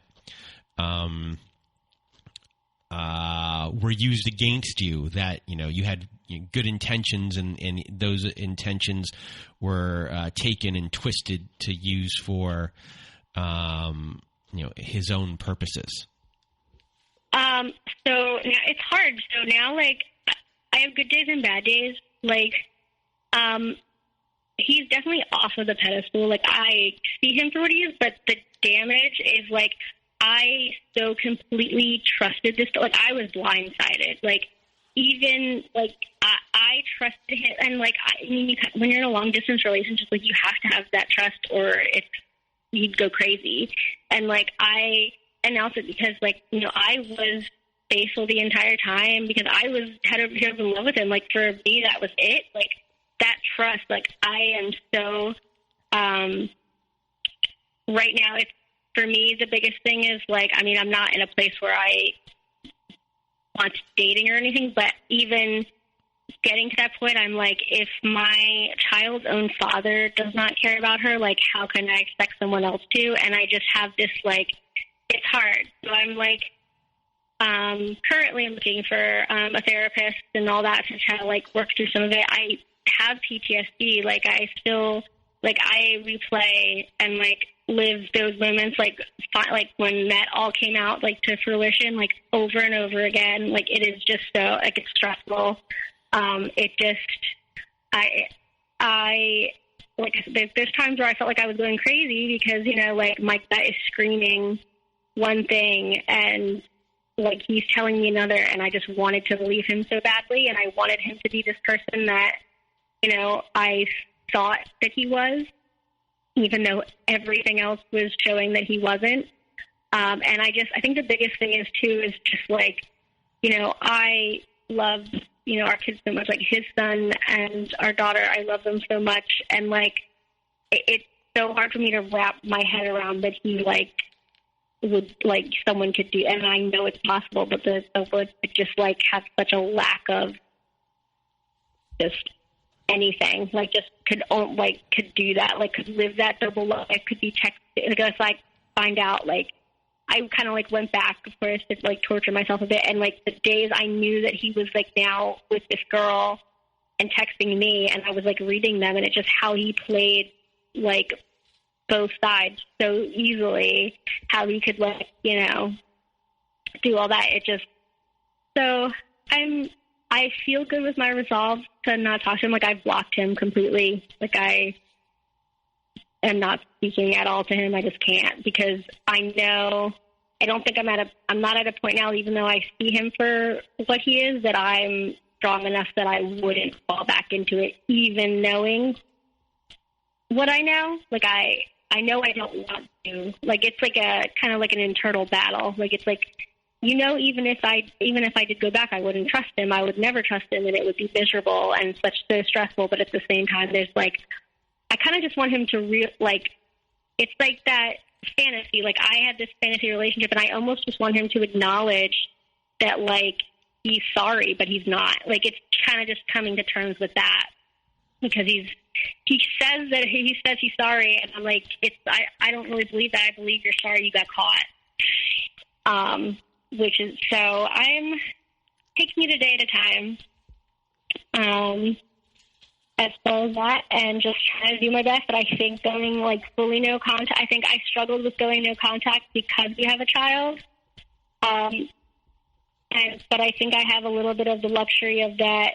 were used against you, that, you had good intentions and those intentions were taken and twisted to use for, his own purposes? So now it's hard. So now, like, I have good days and bad days. Like, he's definitely off of the pedestal. Like, I see him for what he is, but the damage is, like, I so completely trusted this. Like, I was blindsided. Like, even, like, I trusted him. And, like, when you're in a long-distance relationship, like, you have to have that trust or you'd go crazy. And, like, and also because, like, I was faithful the entire time because I was in love with him. Like, for me, that was it. Like, that trust, like, I am so, right now, for me, the biggest thing is, like, I'm not in a place where I want dating or anything, but even getting to that point, I'm like, if my child's own father does not care about her, like, how can I expect someone else to? And I just have this, like, it's hard. So I'm like, currently I'm looking for a therapist and all that to try to, like, work through some of it. I have PTSD. Like, I still, like, I replay and, like, live those moments, like when that all came out, like, to fruition, like, over and over again. Like, it is just so, like, it's stressful. It just, like, there's times where I felt like I was going crazy because, like, my gut is screaming one thing and, like, he's telling me another, and I just wanted to believe him so badly, and I wanted him to be this person that, I thought that he was. even though everything else was showing that he wasn't. And I think the biggest thing is too, is just like, you know, I love, you know, our kids so much, like his son and our daughter, I love them so much. And like, it's so hard for me to wrap my head around that he like would like someone could do, and I know it's possible, but the would just like have such a lack of just anything, like just could do that, like could live that double life, could be texting. I guess like find out, like I kind of like went back, of course, to like torture myself a bit, and like the days I knew that he was like now with this girl and texting me, and I was like reading them, and it's just how he played like both sides so easily, how he could like, you know, do all that. It just, so I feel good with my resolve to not talk to him. Like I've blocked him completely. Like I am not speaking at all to him. I just can't, because I know, I don't think I'm not at a point now, even though I see him for what he is, that I'm strong enough that I wouldn't fall back into it, even knowing what I know. Like I know I don't want to. Like it's like a kind of like an internal battle. Like it's like, you know, even if I did go back, I wouldn't trust him. I would never trust him, and it would be miserable and so stressful. But at the same time, there's like, I kind of just want him to like, it's like that fantasy. Like I had this fantasy relationship, and I almost just want him to acknowledge that like he's sorry, but he's not. Like it's kind of just coming to terms with that, because he says he's sorry, and I'm like, I don't really believe that. I believe you're sorry you got caught. Which is, so I'm taking it a day at a time, as well as that, and just trying to do my best. But I think going like fully no contact, I think I struggled with going no contact because we have a child. But I think I have a little bit of the luxury of that.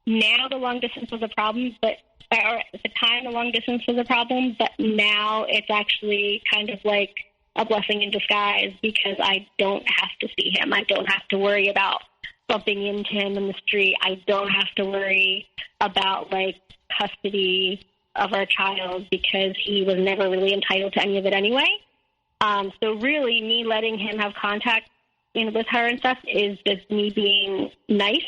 Now the long distance was a problem, or at the time the long distance was a problem, but now it's actually kind of like a blessing in disguise, because I don't have to see him. I don't have to worry about bumping into him in the street. I don't have to worry about like custody of our child, because he was never really entitled to any of it anyway. So really me letting him have contact with her and stuff is just me being nice.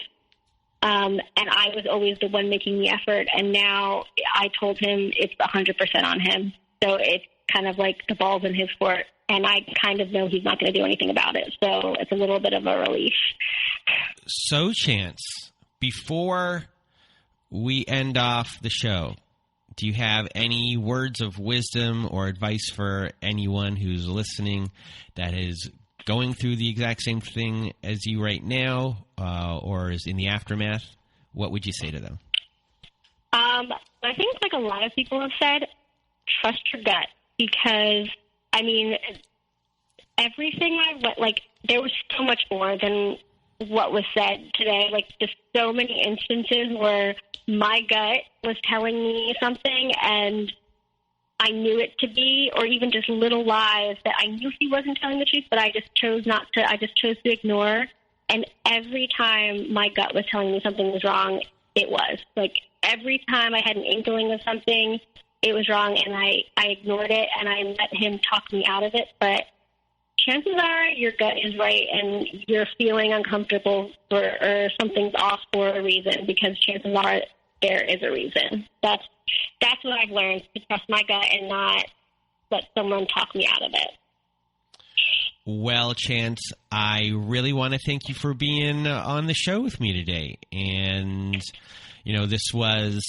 And I was always the one making the effort. And now I told him it's 100% on him. So it's kind of like the ball's in his court. And I kind of know he's not going to do anything about it. So it's a little bit of a relief. So, Chance, before we end off the show, do you have any words of wisdom or advice for anyone who's listening that is going through the exact same thing as you right now, or is in the aftermath? What would you say to them? I think like a lot of people have said, trust your gut, because I mean, everything there was so much more than what was said today. Like, just so many instances where my gut was telling me something and I knew it to be, or even just little lies that I knew he wasn't telling the truth, but I just chose not to. I just chose to ignore. And every time my gut was telling me something was wrong, it was. Like, every time I had an inkling of something, it was wrong, and I ignored it, and I let him talk me out of it. But chances are your gut is right, and you're feeling uncomfortable or something's off for a reason, because chances are there is a reason. That's what I've learned, to trust my gut and not let someone talk me out of it. Well, Chance, I really want to thank you for being on the show with me today. And, this was,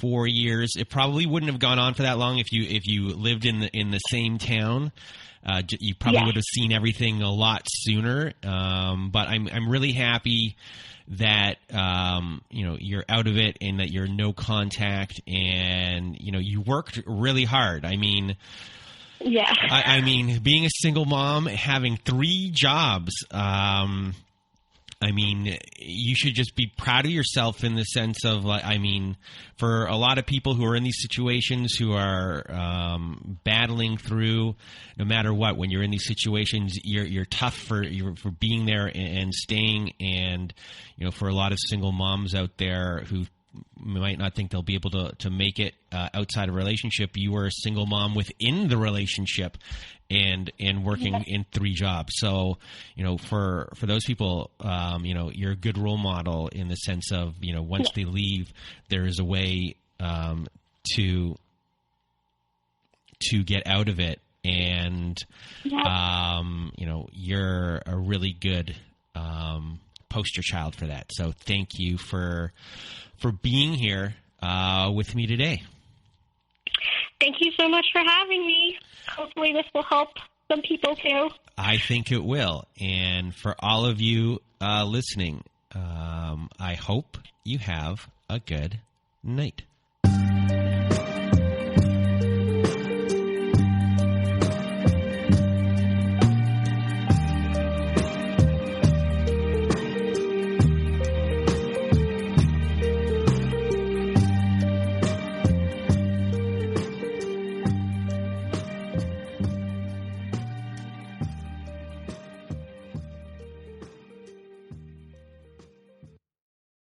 4 years. It probably wouldn't have gone on for that long if you lived in the same town. You probably would have seen everything a lot sooner. But I'm really happy that you're out of it, and that you're no contact, and you worked really hard. I mean, yeah. I mean, being a single mom, having 3 jobs. I mean, you should just be proud of yourself, in the sense of, for a lot of people who are in these situations, who are battling through, no matter what, when you're in these situations, you're tough for being there and staying. And, for a lot of single moms out there who might not think they'll be able to make it outside of a relationship. You were a single mom within the relationship and working in 3 jobs. So, for those people, you're a good role model in the sense of, once they leave, there is a way to get out of it. And, you're a really good poster child for that. So thank you for being here with me today. Thank you so much for having me. Hopefully this will help some people too. I think it will. And for all of you listening, I hope you have a good night.